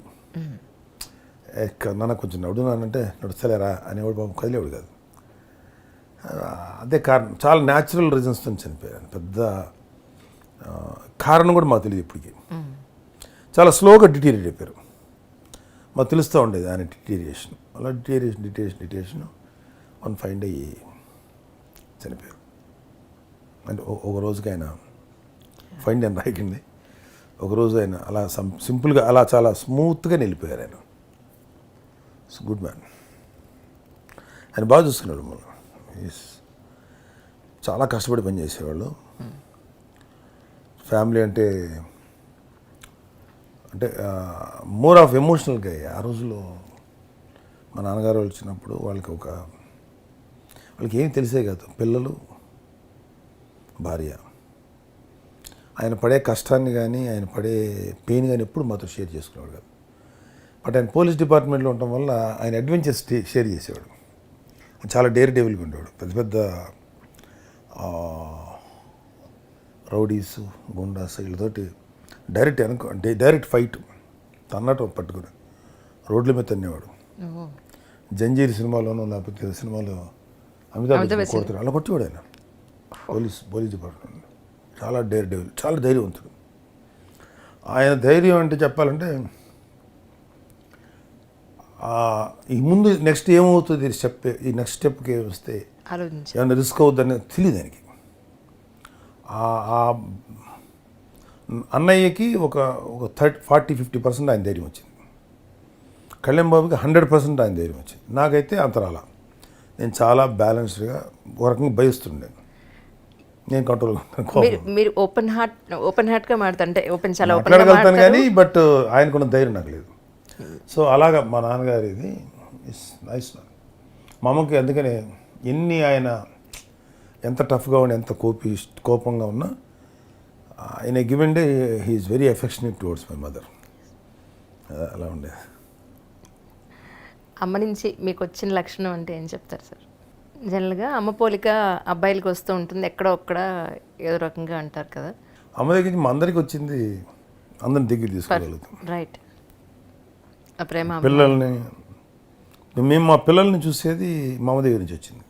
నాన్న కొంచెం నడునానంటే నడుస్తలేరా అనేవాడు, బాబు కదిలేవాడు కాదు. అదే కారణం. చాలా న్యాచురల్ రీజన్స్తో చనిపోయారు. పెద్ద కారణం కూడా మాకు తెలియదు ఇప్పటికీ. చాలా స్లోగా డిటీరియట్ అయిపోయారు. మాకు తెలుస్తూ ఉండేది ఆయన డిటీరియేషన్. అలా డిటీరియేషన్ వన్ ఫైన్ డే చనిపోయారు. అంటే ఒక రోజుకి ఆయన ఫైన్ డే అని రాయకండి, ఒకరోజు ఆయన అలా సింపుల్గా అలా చాలా స్మూత్గా వెళ్ళిపోయారు. ఆయన గుడ్ మ్యాన్. ఆయన బాగా చూసుకున్నాడు మనం. చాలా కష్టపడి పనిచేసేవాళ్ళు. ఫ్యామిలీ అంటే మోర్ ఆఫ్ ఎమోషనల్గా. ఆ రోజుల్లో మా నాన్నగారు వచ్చినప్పుడు వాళ్ళకి ఏం తెలిసే కాదు, పిల్లలు, భార్య. ఆయన పడే కష్టాన్ని కానీ ఆయన పడే పెయిన్ కానీ ఎప్పుడు మాతో షేర్ చేసుకునేవాడు కాదు. బట్ ఆయన పోలీస్ డిపార్ట్మెంట్లో ఉండటం వల్ల ఆయన అడ్వెంచర్స్ షేర్ చేసేవాడు. చాలా డేర్ డెవిల్గా ఉండేవాడు. పెద్ద రౌడీస్, గుండాస్ వీళ్ళతోటి డైరెక్ట్ ఫైట్ తన్నటం పట్టుకుని రోడ్ల మీద తన్నేవాడు. జంజీర్ సినిమాలోనూ లేకపోతే సినిమాలో అమితాబ్ బచ్చన్ కొడుతాడు, అలా కొట్టేవాడు ఆయన. పోలీస్ డిపార్ట్మెంట్ చాలా డేర్ డెవిల్, చాలా ధైర్యవంతుడు. ఆయన ధైర్యం అంటే చెప్పాలంటే ఈ ముందు నెక్స్ట్ ఏమవుతుంది ఈ నెక్స్ట్ స్టెప్కి వస్తే ఏమైనా రిస్క్ అవుతుందని తెలియదు ఆయనకి. అన్నయ్యకి ఒక 40-50% ఆయన ధైర్యం వచ్చింది. కళ్యాణ్ బాబుకి 100% ఆయన ధైర్యం వచ్చింది. నాకైతే అంతరాల. నేను చాలా బ్యాలెన్స్డ్గా ఒక రకంగా భయస్తుండేది. నేను కంట్రోల్ మీరు ఓపెన్ హార్ట్గా మాట్లాడుతుంటే మాట్లాడగలుగుతాను కానీ బట్ ఆయనకున్న ధైర్యం నాకు లేదు. సో అలాగా మా నాన్నగారు ఇది నైస్. మా అమ్మకి అందుకనే ఆయన ఎంత టఫ్గా ఉన్నా, ఎంత కోపంగా ఉన్నా, in a given day he is very affectionate towards my mother. అలా ఉండేది. అమ్మ నుంచి మీకు వచ్చిన లక్షణం అంటే ఏం చెప్తారు సార్? జనరల్గా అమ్మ పోలిక అబ్బాయిలకి వస్తూ ఉంటుంది, ఎక్కడో ఒక్కడ ఏదో రకంగా అంటారు కదా. అమ్మ దగ్గర నుంచి మా అందరికి వచ్చింది అందరిని దగ్గర తీసుకోగలుగుతాం. రైట్. ఆ ప్రేమ పిల్లల్ని మేము మా పిల్లల్ని చూసేది మా అమ్మ దగ్గర నుంచి వచ్చింది.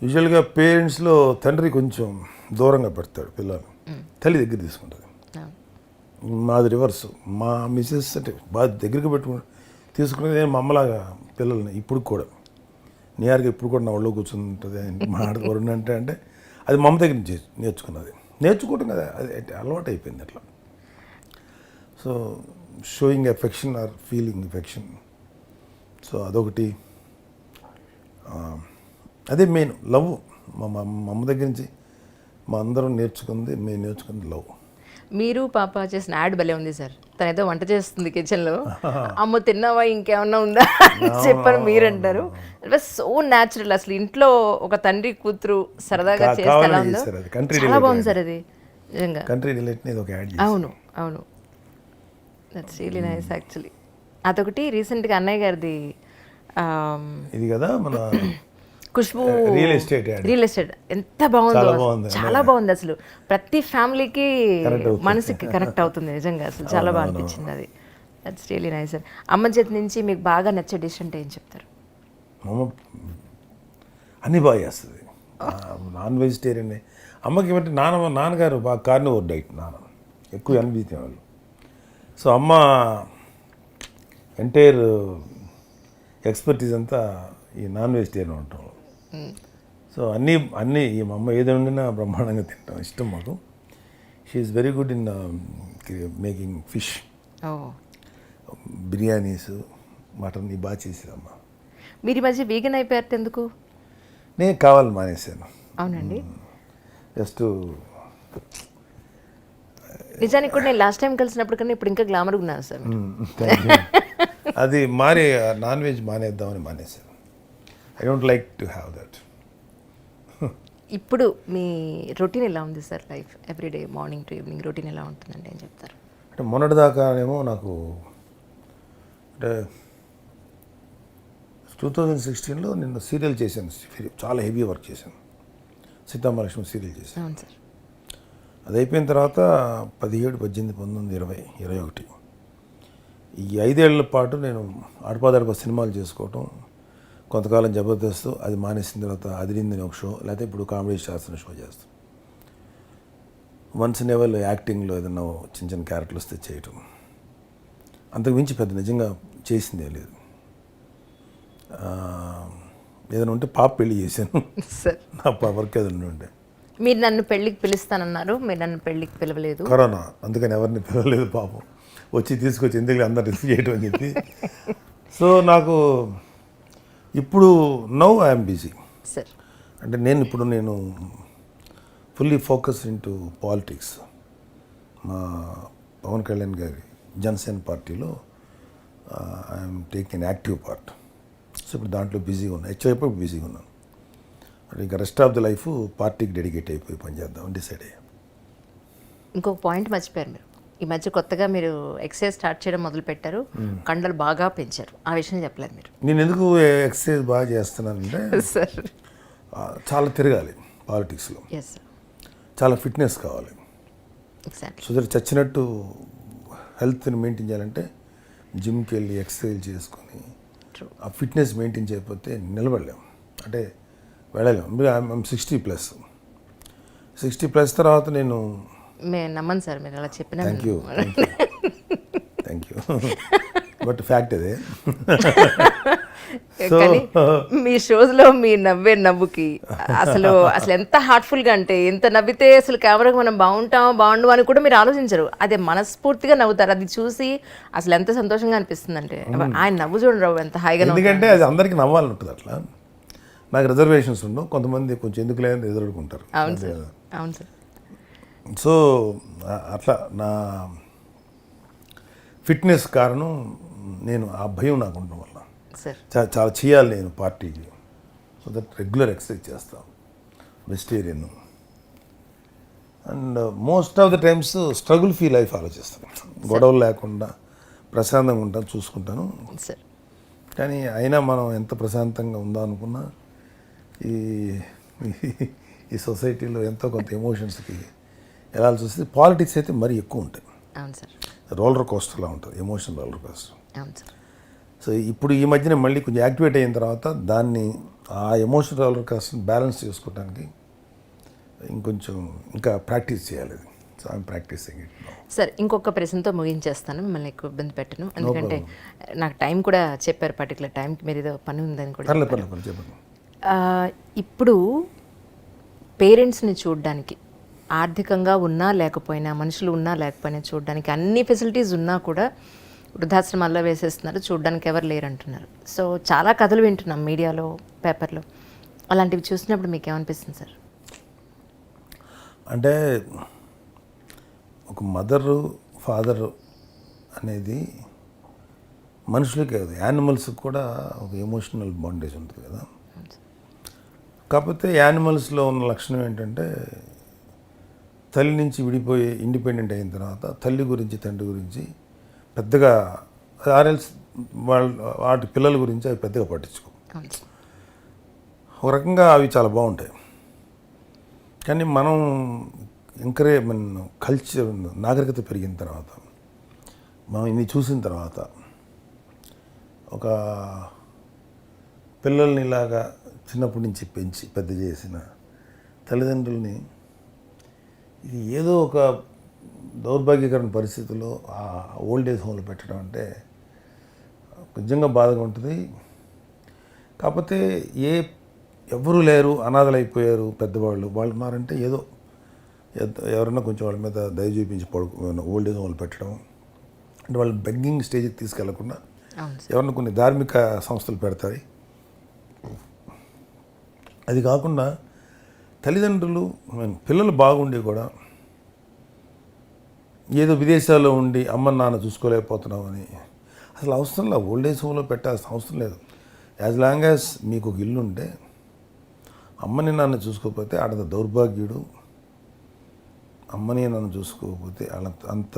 యూజువల్గా పేరెంట్స్లో తండ్రి కొంచెం దూరంగా పెడతాడు పిల్లలు, తల్లి దగ్గర తీసుకుంటుంది. మాది రివర్స్. మా మిస్సెస్ అంటే బాగా దగ్గరికి పెట్టుకుని తీసుకునేది మా అమ్మలాగా పిల్లల్ని ఇప్పుడు కూడా నియర్గా ఇప్పుడు కూడా నా ఒళ్ళో కూర్చుంటుంది మాట్లాడుకోరు అంటే అది మా అమ్మ దగ్గర నుంచి నేర్చుకున్నది. నేర్చుకోవటం కదా, అది అలవాటు అయిపోయింది అట్లా. So showing affection or feeling affection, so అదొకటి. అదే మెయిన్ లవ్. మా అమ్మ దగ్గర నుంచి మా అందరం నేర్చుకుంది, మేము నేర్చుకుంది లవ్. మీరు పాప చేసిన యాడ్ భలే ఉంది సార్. తను ఏదో వంట చేస్తుంది కిచెన్లో, అమ్మ తిన్నావా ఇంకేమన్నా ఉందా అని చెప్పని మీరు అంటారు. It was so natural. అసలు ఇంట్లో ఒక తండ్రి కూతురు సరదాగా చేస్తే ఎలా ఉందో చాలా బాగుంది సార్. అది నిజంగా కంట్రీ రిలేట్ ఒక యాడ్. అవును అవును, దట్స్ రియలీ నైస్ యాక్చువల్లీ. అదొకటి రీసెంట్గా అన్నయ్య గారిది ఇది కదా మన ఖుష్బూ రియల్ ఎస్టేట్ ఎంత బాగుందో, చాలా బాగుంది. అసలు ప్రతి ఫ్యామిలీకి మనసుకి కనెక్ట్ అవుతుంది నిజంగా. అసలు చాలా బాగా అనిపించింది అది. That's really nice sir. అమ్మ చేతి నుంచి మీకు బాగా నచ్చే డిష్ అంటే ఏం చెప్తారు? అన్నీ బాగా చేస్తుంది. నాన్ వెజిటేరియన్ అమ్మకి ఏమంటే నాన్నగారు బాగా కార్నివోర్ డైట్, నాన్న ఎక్కువ అనిపి తినేవాళ్ళు. సో అమ్మ ఎంటైర్ ఎక్స్పర్టీస్ అంతా ఈ నాన్ వెజిటేరియన్ ఉంటాం. సో అన్నీ ఈ మా అమ్మ ఏది వండినా బ్రహ్మాండంగా తింటాం, ఇష్టం మాకు. She's very good in making fish, biryanis, mutton ఇవి బాగా చేసేదమ్మా. మీరు ఈ మధ్య వీగన్ అయిపోయారు ఎందుకు? నేను కావాలి మానేశాను. అవునండి. జస్ట్ నిజానికి కూడా నేను లాస్ట్ టైం కలిసినప్పుడు కన్నా ఇప్పుడు ఇంకా గ్లామర్గా ఉన్నాను సార్. అది నాన్ వెజ్ మానేద్దామని మానేశాను. I don't like to have that. ఇప్పుడు మీ రొటీన్ ఎలా ఉంది sir? Life everyday morning to evening routine ఎలా ఉంటుందంటే ఏం చెప్తారు? అంటే మొన్నటిదాకానేమో నాకు అంటే 2016లో నిన్న సీరియల్ చేశాను, చాలా హెవీ వర్క్ చేశాను. సీతామహాలక్ష్మి సీరియల్ చేశాను. అవును సార్. అది అయిపోయిన తర్వాత 17, 18, 19, 20, 21 ఈ 5 ఏళ్ల పాటు నేను అడపాదడప సినిమాలు చేసుకోవటం, కొంతకాలం జబర్దస్త్, అది మానేసిన తర్వాత అదిరిందని ఒక షో, లేకపోతే ఇప్పుడు కామెడీ శాస్త్రం షో చేస్తాం. వన్స్ ఇన్ ఎవర్ యాక్టింగ్లో ఏదన్నా చిన్న చిన్న క్యారెక్టర్లు వస్తే చేయటం, అంతకు మించి పెద్ద నిజంగా చేసిందే లేదు. ఏదైనా ఉంటే పాప పెళ్లి చేశాను సార్. నా వర్క్ ఏదైనా ఉంటే. మీరు నన్ను పెళ్ళికి పిలుస్తానన్నారు, మీరు నన్ను పెళ్ళికి పిలవలేదు. కరోనా, అందుకని ఎవరిని పిలవలేదు. పాపం వచ్చి తీసుకొచ్చి ఎందుకు అందరు రిసీవ్ చేయటం అని చెప్పి. సో నాకు ఇప్పుడు నౌ ఐఎమ్ బిజీ సార్. అంటే నేను ఫుల్లీ ఫోకస్ ఇంటూ పాలిటిక్స్. మా పవన్ కళ్యాణ్ గారి జనసేన పార్టీలో I'm taking active part. So ఇప్పుడు దాంట్లో బిజీగా ఉన్నాను, ఎక్కువ బిజీగా ఉన్నాను. అంటే ఇంకా రెస్ట్ ఆఫ్ ద లైఫ్ పార్టీకి డెడికేట్ అయిపోయి పనిచేద్దామని డిసైడ్ అయ్యాను. ఇంకొక పాయింట్ మర్చిపోయారు మీరు. ఈ మధ్య కొత్తగా మీరు ఎక్సర్సైజ్ స్టార్ట్ చేయడం మొదలు పెట్టారు, కండలు బాగా పెంచారు. ఆ విషయం చెప్పలేదు మీరు. నేను ఎందుకు ఎక్సర్సైజ్ బాగా చేస్తున్నానంటే సార్ చాలా తిరగాలి పాలిటిక్స్లో, ఎస్ సార్, చాలా ఫిట్నెస్ కావాలి. ఎగ్జాక్ట్లీ. సో దట్ చచ్చినట్టు హెల్త్ని మెయింటైన్ చేయాలంటే జిమ్కి వెళ్ళి ఎక్సర్సైజ్ చేసుకొని ఆ ఫిట్నెస్ మెయింటైన్ చేయకపోతే నిలబడలేము, అంటే వెళ్ళలేము. ఐఎమ్ 60+. 60+ తర్వాత నేను మేము నమ్మను సార్ మీరు అలా చెప్పిన. థ్యాంక్ యూ బట్ ఫ్యాక్ట్ అదే. కానీ మీ షోస్లో మీ నవ్వే నవ్వుకి అసలు ఎంత హార్ట్ఫుల్గా, అంటే ఎంత నవ్వితే అసలు కెమెరాకి మనం బాగుండు అని కూడా మీరు ఆలోచించరు. అదే మనస్ఫూర్తిగా నవ్వుతారు. అది చూసి అసలు ఎంత సంతోషంగా అనిపిస్తుంది అంటే, ఆయన నవ్వు చూడరు ఎంత హాయిగా. ఎందుకంటే అది అందరికీ నవ్వాలని ఉంటుంది. అట్లా నాకు రిజర్వేషన్స్ ఉండవు, కొంతమంది కొంచెం ఎందుకు లేదని ఎదుర్కొంటారు. అవును సార్, అవును సార్. సో అట్లా నా ఫిట్నెస్ కారణం నేను ఆ భయం నాకు ఉండడం వల్ల చాలా చేయాలి నేను పార్టీకి. సో దట్ రెగ్యులర్ ఎక్సర్సైజ్ చేస్తాను, vegetarian. And most of the times struggle free life ఆలోచిస్తాను, గొడవలు లేకుండా ప్రశాంతంగా ఉంటాను, చూసుకుంటాను. కానీ అయినా మనం ఎంత ప్రశాంతంగా ఉందా అనుకున్నా ఈ సొసైటీలో ఎంతో కొంత ఎమోషన్స్కి వెళ్ళాల్సి వస్తే. పాలిటిక్స్ అయితే మరీ ఎక్కువ ఉంటాయి. అవును సార్. రోలర్ కోస్టర్లా ఉంటుంది, ఎమోషనల్ రోలర్ కోస్టర్. అవును సార్. సో ఇప్పుడు ఈ మధ్యన మళ్ళీ కొంచెం యాక్టివేట్ అయిన తర్వాత దాన్ని ఆ ఎమోషనల్ రోలర్ కోస్టర్ని బ్యాలెన్స్ చేసుకోవడానికి ఇంకా ప్రాక్టీస్ చేయాలి అది. So I'm practising it. Sir ఇంకొక ప్రశ్నతో ముగించేస్తాను, మిమ్మల్ని ఎక్కువ ఇబ్బంది పెట్టను, ఎందుకంటే నాకు టైం కూడా చెప్పారు, పర్టికులర్ టైంకి మీరు ఏదో పని ఉందని కూడా. పర్లేదు చెప్పండి. ఇప్పుడు పేరెంట్స్ని చూడడానికి ఆర్థికంగా ఉన్నా లేకపోయినా, మనుషులు ఉన్నా లేకపోయినా చూడడానికి అన్ని ఫెసిలిటీస్ ఉన్నా కూడా వృద్ధాశ్రమాల్లో వేసేస్తున్నారు, చూడడానికి ఎవరు లేరంటున్నారు. సో చాలా కథలు వింటున్నాం మీడియాలో, పేపర్లో. అలాంటివి చూసినప్పుడు మీకు ఏమనిపిస్తుంది సార్? అంటే ఒక మదరు ఫాదరు అనేది మనుషులకే కాదు, యానిమల్స్కి కూడా ఒక ఎమోషనల్ బాండేజ్ ఉంటుంది కదా. కాకపోతే యానిమల్స్లో ఉన్న లక్షణం ఏంటంటే తల్లి నుంచి విడిపోయి ఇండిపెండెంట్ అయిన తర్వాత తల్లి గురించి తండ్రి గురించి పెద్దగా, ఆర్ఎల్స్ వాటి పిల్లల గురించి అవి పెద్దగా పట్టించుకో. ఒక రకంగా అవి చాలా బాగుంటాయి. కానీ మనం మన కల్చర్, నాగరికత పెరిగిన తర్వాత, మనం ఇన్ని చూసిన తర్వాత, ఒక పిల్లల్ని ఇలాగా చిన్నప్పటి నుంచి పెంచి పెద్ద చేసిన తల్లిదండ్రుల్ని ఇది ఏదో ఒక దౌర్భాగ్యకరమైన పరిస్థితుల్లో ఆ ఓల్డ్ ఏజ్ హోమ్లో పెట్టడం అంటే నిజంగా బాధగా ఉంటుంది. కాకపోతే ఎవరు లేరు, అనాథలు అయిపోయారు పెద్దవాళ్ళు, వాళ్ళు ఉన్నారంటే ఏదో ఎవరన్నా కొంచెం వాళ్ళ మీద దయ చూపించి ఓల్డ్ ఏజ్ హోమ్లో పెట్టడం, అంటే వాళ్ళు బెగ్గింగ్ స్టేజ్కి తీసుకెళ్లకుండా ఎవరన్నా కొన్ని ధార్మిక సంస్థలు పెడతాయి. అది కాకుండా తల్లిదండ్రులు పిల్లలు బాగుండి కూడా ఏదో విదేశాల్లో ఉండి అమ్మ నాన్న చూసుకోలేకపోతున్నామని అసలు అవసరం లేదు. ఓల్డ్ ఏజ్ హోమ్లో పెట్టాల్సిన అవసరం లేదు. యాజ్ లాంగ్ యాజ్ మీకు ఒక ఇల్లు ఉంటే, అమ్మని నాన్న చూసుకోకపోతే ఆడ దౌర్భాగ్యుడు, అమ్మని నాన్న చూసుకోకపోతే వాళ్ళ అంత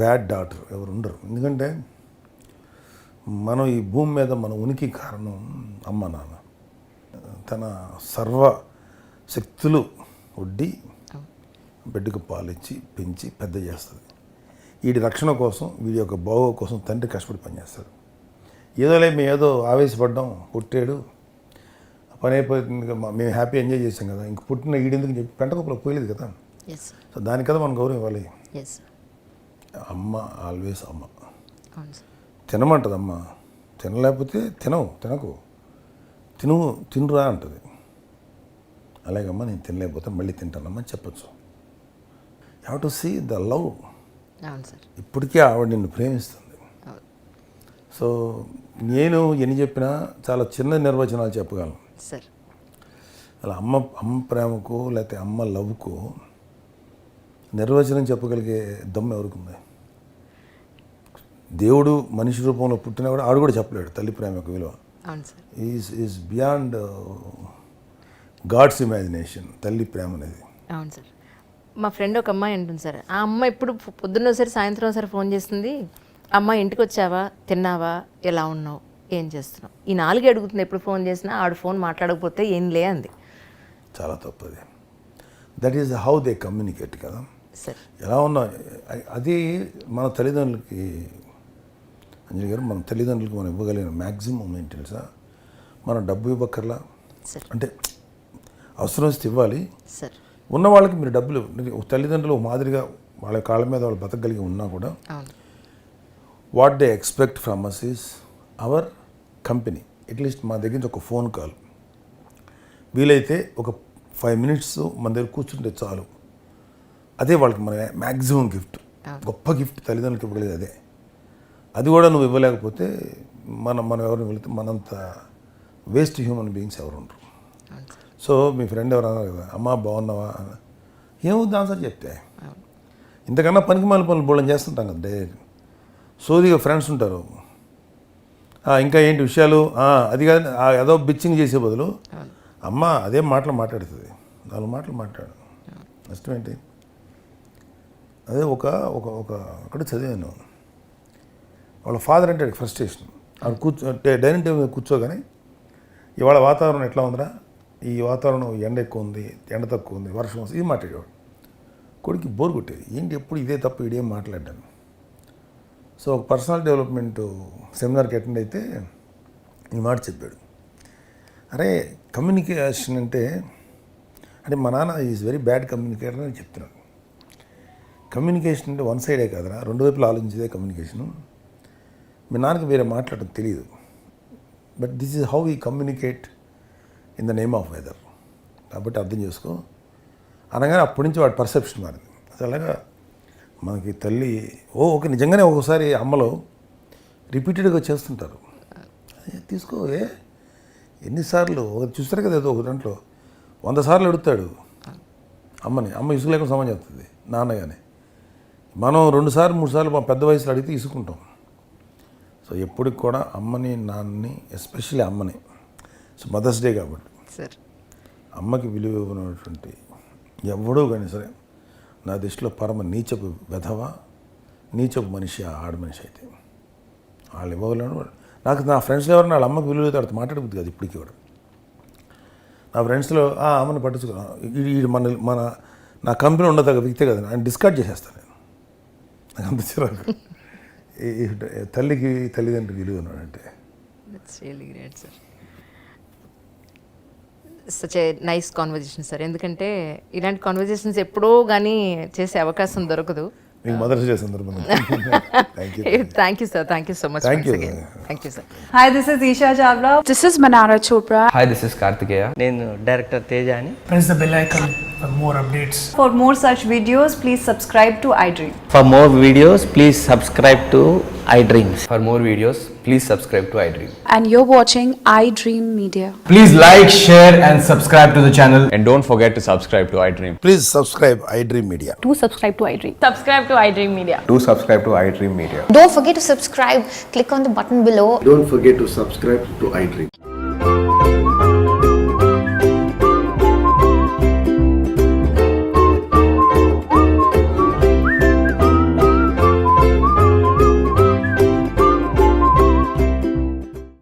బ్యాడ్ డాటర్ ఎవరు ఉండరు. ఎందుకంటే మనం ఈ భూమి మీద మన ఉనికి కారణం అమ్మ నాన్న. తన సర్వ శక్తులు ఒడ్డి బిడ్డకు పాలిచ్చి పెంచి పెద్ద చేస్తుంది. వీడి రక్షణ కోసం, వీడి యొక్క బాగో కోసం తండ్రి కష్టపడి పనిచేస్తాడు. ఏదో ఆవేశపడ్డాం, పుట్టాడు, పని అయిపోతుంది, మేము హ్యాపీ ఎంజాయ్ చేసాం కదా, ఇంక పుట్టిన ఈడెందుకు చెప్పి పెంటకొప్పలో పోయలేదు కదా. సో దాని కదా మనం గౌరవం ఇవ్వాలి. అమ్మ ఆల్వేస్ అమ్మ. తినమంటుంది అమ్మ, తినలేకపోతే తినకు తినురా అంటుంది. అలాగమ్మా నేను తినలేకపోతే మళ్ళీ తింటానమ్మా అని చెప్పచ్చు. Have to see the love. ఇప్పటికీ ఆవిడ నిన్ను ప్రేమిస్తుంది. సో నేను ఎన్ని చెప్పినా చాలా చిన్న నిర్వచనాలు చెప్పగలను. అలా అమ్మ ప్రేమకు లేకపోతే అమ్మ లవ్కు నిర్వచనం చెప్పగలిగే దమ్ము ఎవరికుంది? దేవుడు మనిషి రూపంలో పుట్టినా కూడా ఆడు కూడా చెప్పలేడు తల్లి ప్రేమ యొక్క విలువ. ఈజ్ బియాండ్ గాడ్స్ ఇమాజినేషన్ తల్లి ప్రేమ అనేది. అవును సార్. మా ఫ్రెండ్ ఒక అమ్మాయి అంటుంది సార్, ఆ అమ్మ ఇప్పుడు పొద్దున్న ఒకసారి సాయంత్రం ఒకసారి ఫోన్ చేస్తుంది, అమ్మ ఇంటికి వచ్చావా, తిన్నావా, ఎలా ఉన్నావు, ఏం చేస్తున్నావు, ఈ 4 అడుగుతుంది. ఎప్పుడు ఫోన్ చేసినా ఆడు ఫోన్ మాట్లాడకపోతే ఏం లే అంది. చాలా తప్పది. That is how they communicate కదా సార్. ఎలా ఉన్నా అది మన తల్లిదండ్రులకి, అంజలి గారు, మన తల్లిదండ్రులకి మనం ఇవ్వగలిగిన మ్యాక్సిమం ఏంటి తెలుసా? మనం డబ్బు ఇవ్వక్కర్లా, అంటే అవసరం వస్తే ఇవ్వాలి. ఉన్న వాళ్ళకి మీరు డబ్బులు, తల్లిదండ్రులు మాదిరిగా వాళ్ళ కాళ్ళ మీద వాళ్ళు బతకగలిగి ఉన్నా కూడా what they expect from us is our company. At least మా దగ్గర నుంచి ఒక ఫోన్ కాల్, వీలైతే ఒక 5 minutes మన దగ్గర కూర్చుంటే చాలు. అదే వాళ్ళకి మన మ్యాక్సిమం గిఫ్ట్, గొప్ప గిఫ్ట్ తల్లిదండ్రులకి ఇవ్వగలిగేది అదే. అది కూడా నువ్వు ఇవ్వలేకపోతే మనం ఎవరిని వెళితే మనంత వేస్ట్ హ్యూమన్ బీయింగ్స్ ఎవరు ఉండరు. సో మీ ఫ్రెండ్ ఎవరు అన్నారు కదా, అమ్మ బాగున్నావా, ఏమవుద్ది ఆన్సర్ చెప్తే. ఇంతకన్నా పనికి మాలిన పనులు బోళ్ళని చేస్తుంటాం కదా డైరెక్ట్. సోదిగా ఫ్రెండ్స్ ఉంటారు, ఇంకా ఏంటి విషయాలు, అది కాదు ఏదో బిచ్చింగ్ చేసే బదులు అమ్మ అదే మాట్లాడుతుంది, 4 మాటలు మాట్లాడు, నష్టం ఏంటి? అదే ఒక అక్కడ చదివాను, వాళ్ళ ఫాదర్ అంటే ఫ్రస్ట్రేషన్. ఆవిడ డైనింగ్ టేబుల్ మీద కూర్చోగానే ఇవాళ వాతావరణం ఎట్లా ఉందిరా, ఈ వాతావరణం ఎండ ఎక్కువ ఉంది, ఎండ తక్కువ ఉంది, వర్షం వస్తుంది, ఇది మాట్లాడేవాడు. కొడుకు బోర్ కొట్టేది, ఏంటి ఎప్పుడు ఇదే తప్ప ఇదేం మాట్లాడాను. సో ఒక పర్సనల్ డెవలప్మెంట్ సెమినార్కి అటెండ్ అయితే ఈ మాట చెప్పాడు, అరే కమ్యూనికేషన్ అంటే మా నాన్న ఈజ్ వెరీ బ్యాడ్ కమ్యూనికేటర్ అని చెప్తున్నాడు. కమ్యూనికేషన్ అంటే వన్ సైడే కాదురా, రెండు వైపులు ఆలోచించేదే కమ్యూనికేషను. మీ నాన్నకి వేరే మాట్లాడడం తెలియదు, but this is how we communicate in the name of weather. కాబట్టి అర్థం చేసుకో అనగానే అప్పటి నుంచి వాడి పర్సెప్షన్ మారింది. అది అలాగా మనకి తల్లి ఓకే నిజంగానే ఒక్కోసారి అమ్మలో రిపీటెడ్గా చేస్తుంటారు, తీసుకో ఎన్నిసార్లు చూస్తారు కదా, ఏదో ఒక దాంట్లో 100 సార్లు అడుగుతాడు అమ్మని, అమ్మ ఇసుకు లేకుండా సమాజం చెప్తుంది నాన్నగానే. మనం 2 సార్లు 3 సార్లు మా పెద్ద వయసులో అడిగితే ఇసుకుంటాం. సో ఎప్పటికి కూడా అమ్మని నాన్నని, ఎస్పెషల్లీ అమ్మని, సో మదర్స్ డే కాబట్టి సార్ అమ్మకి విలువ ఇవ్వనటువంటి ఎవడో కానీ సరే నా దృష్టిలో పరమ నీచపు వెధవ, నీచపు మనిషి ఆడ మనిషి అయితే వాళ్ళు ఇవ్వగలను. నాకు నా ఫ్రెండ్స్లో ఎవరైనా వాళ్ళ అమ్మకి విలువ అయితే మాట్లాడబుద్ది కాదు ఇప్పటికీ కూడా. నా ఫ్రెండ్స్లో అమ్మని పట్టించుకున్నా, ఈ మన నా కంపెనీ ఉండదగ్గ వ్యక్తే కదా ఆయన డిస్కార్డ్ చేసేస్తాను నేను. నాకు అంత చిరాకు తల్లికి తల్లిదండ్రులు విలువ ఉన్నాడంటే. That's really great sir. Such a nice conversation sir. ఎందుకంటే ఇలాంటి కాన్వర్జేషన్స్ ఎప్పుడో కానీ చేసే అవకాశం దొరకదు. మీకు మదర్స్ డే సందర్భంగా thank you sir, thank you so much. Thank you. Thank you sir. Hi, this is Isha Chavla. This is Manara Chopra. Hi, this is Kartikeya. నేను డైరెక్టర్ తేజ అని. Press the bell icon for more updates. For more such videos, please subscribe to iDream. For more videos, please subscribe to iDreams. For more videos, please subscribe to iDream. And you're watching iDream Media. Please like, share, and subscribe to the channel. And don't forget to subscribe to iDream. Please subscribe I dream media. Do subscribe to iDream. Subscribe to iDream Media. Do subscribe to iDream Media. Don't forget to subscribe. Click on the button below. Don't forget to subscribe to iDream.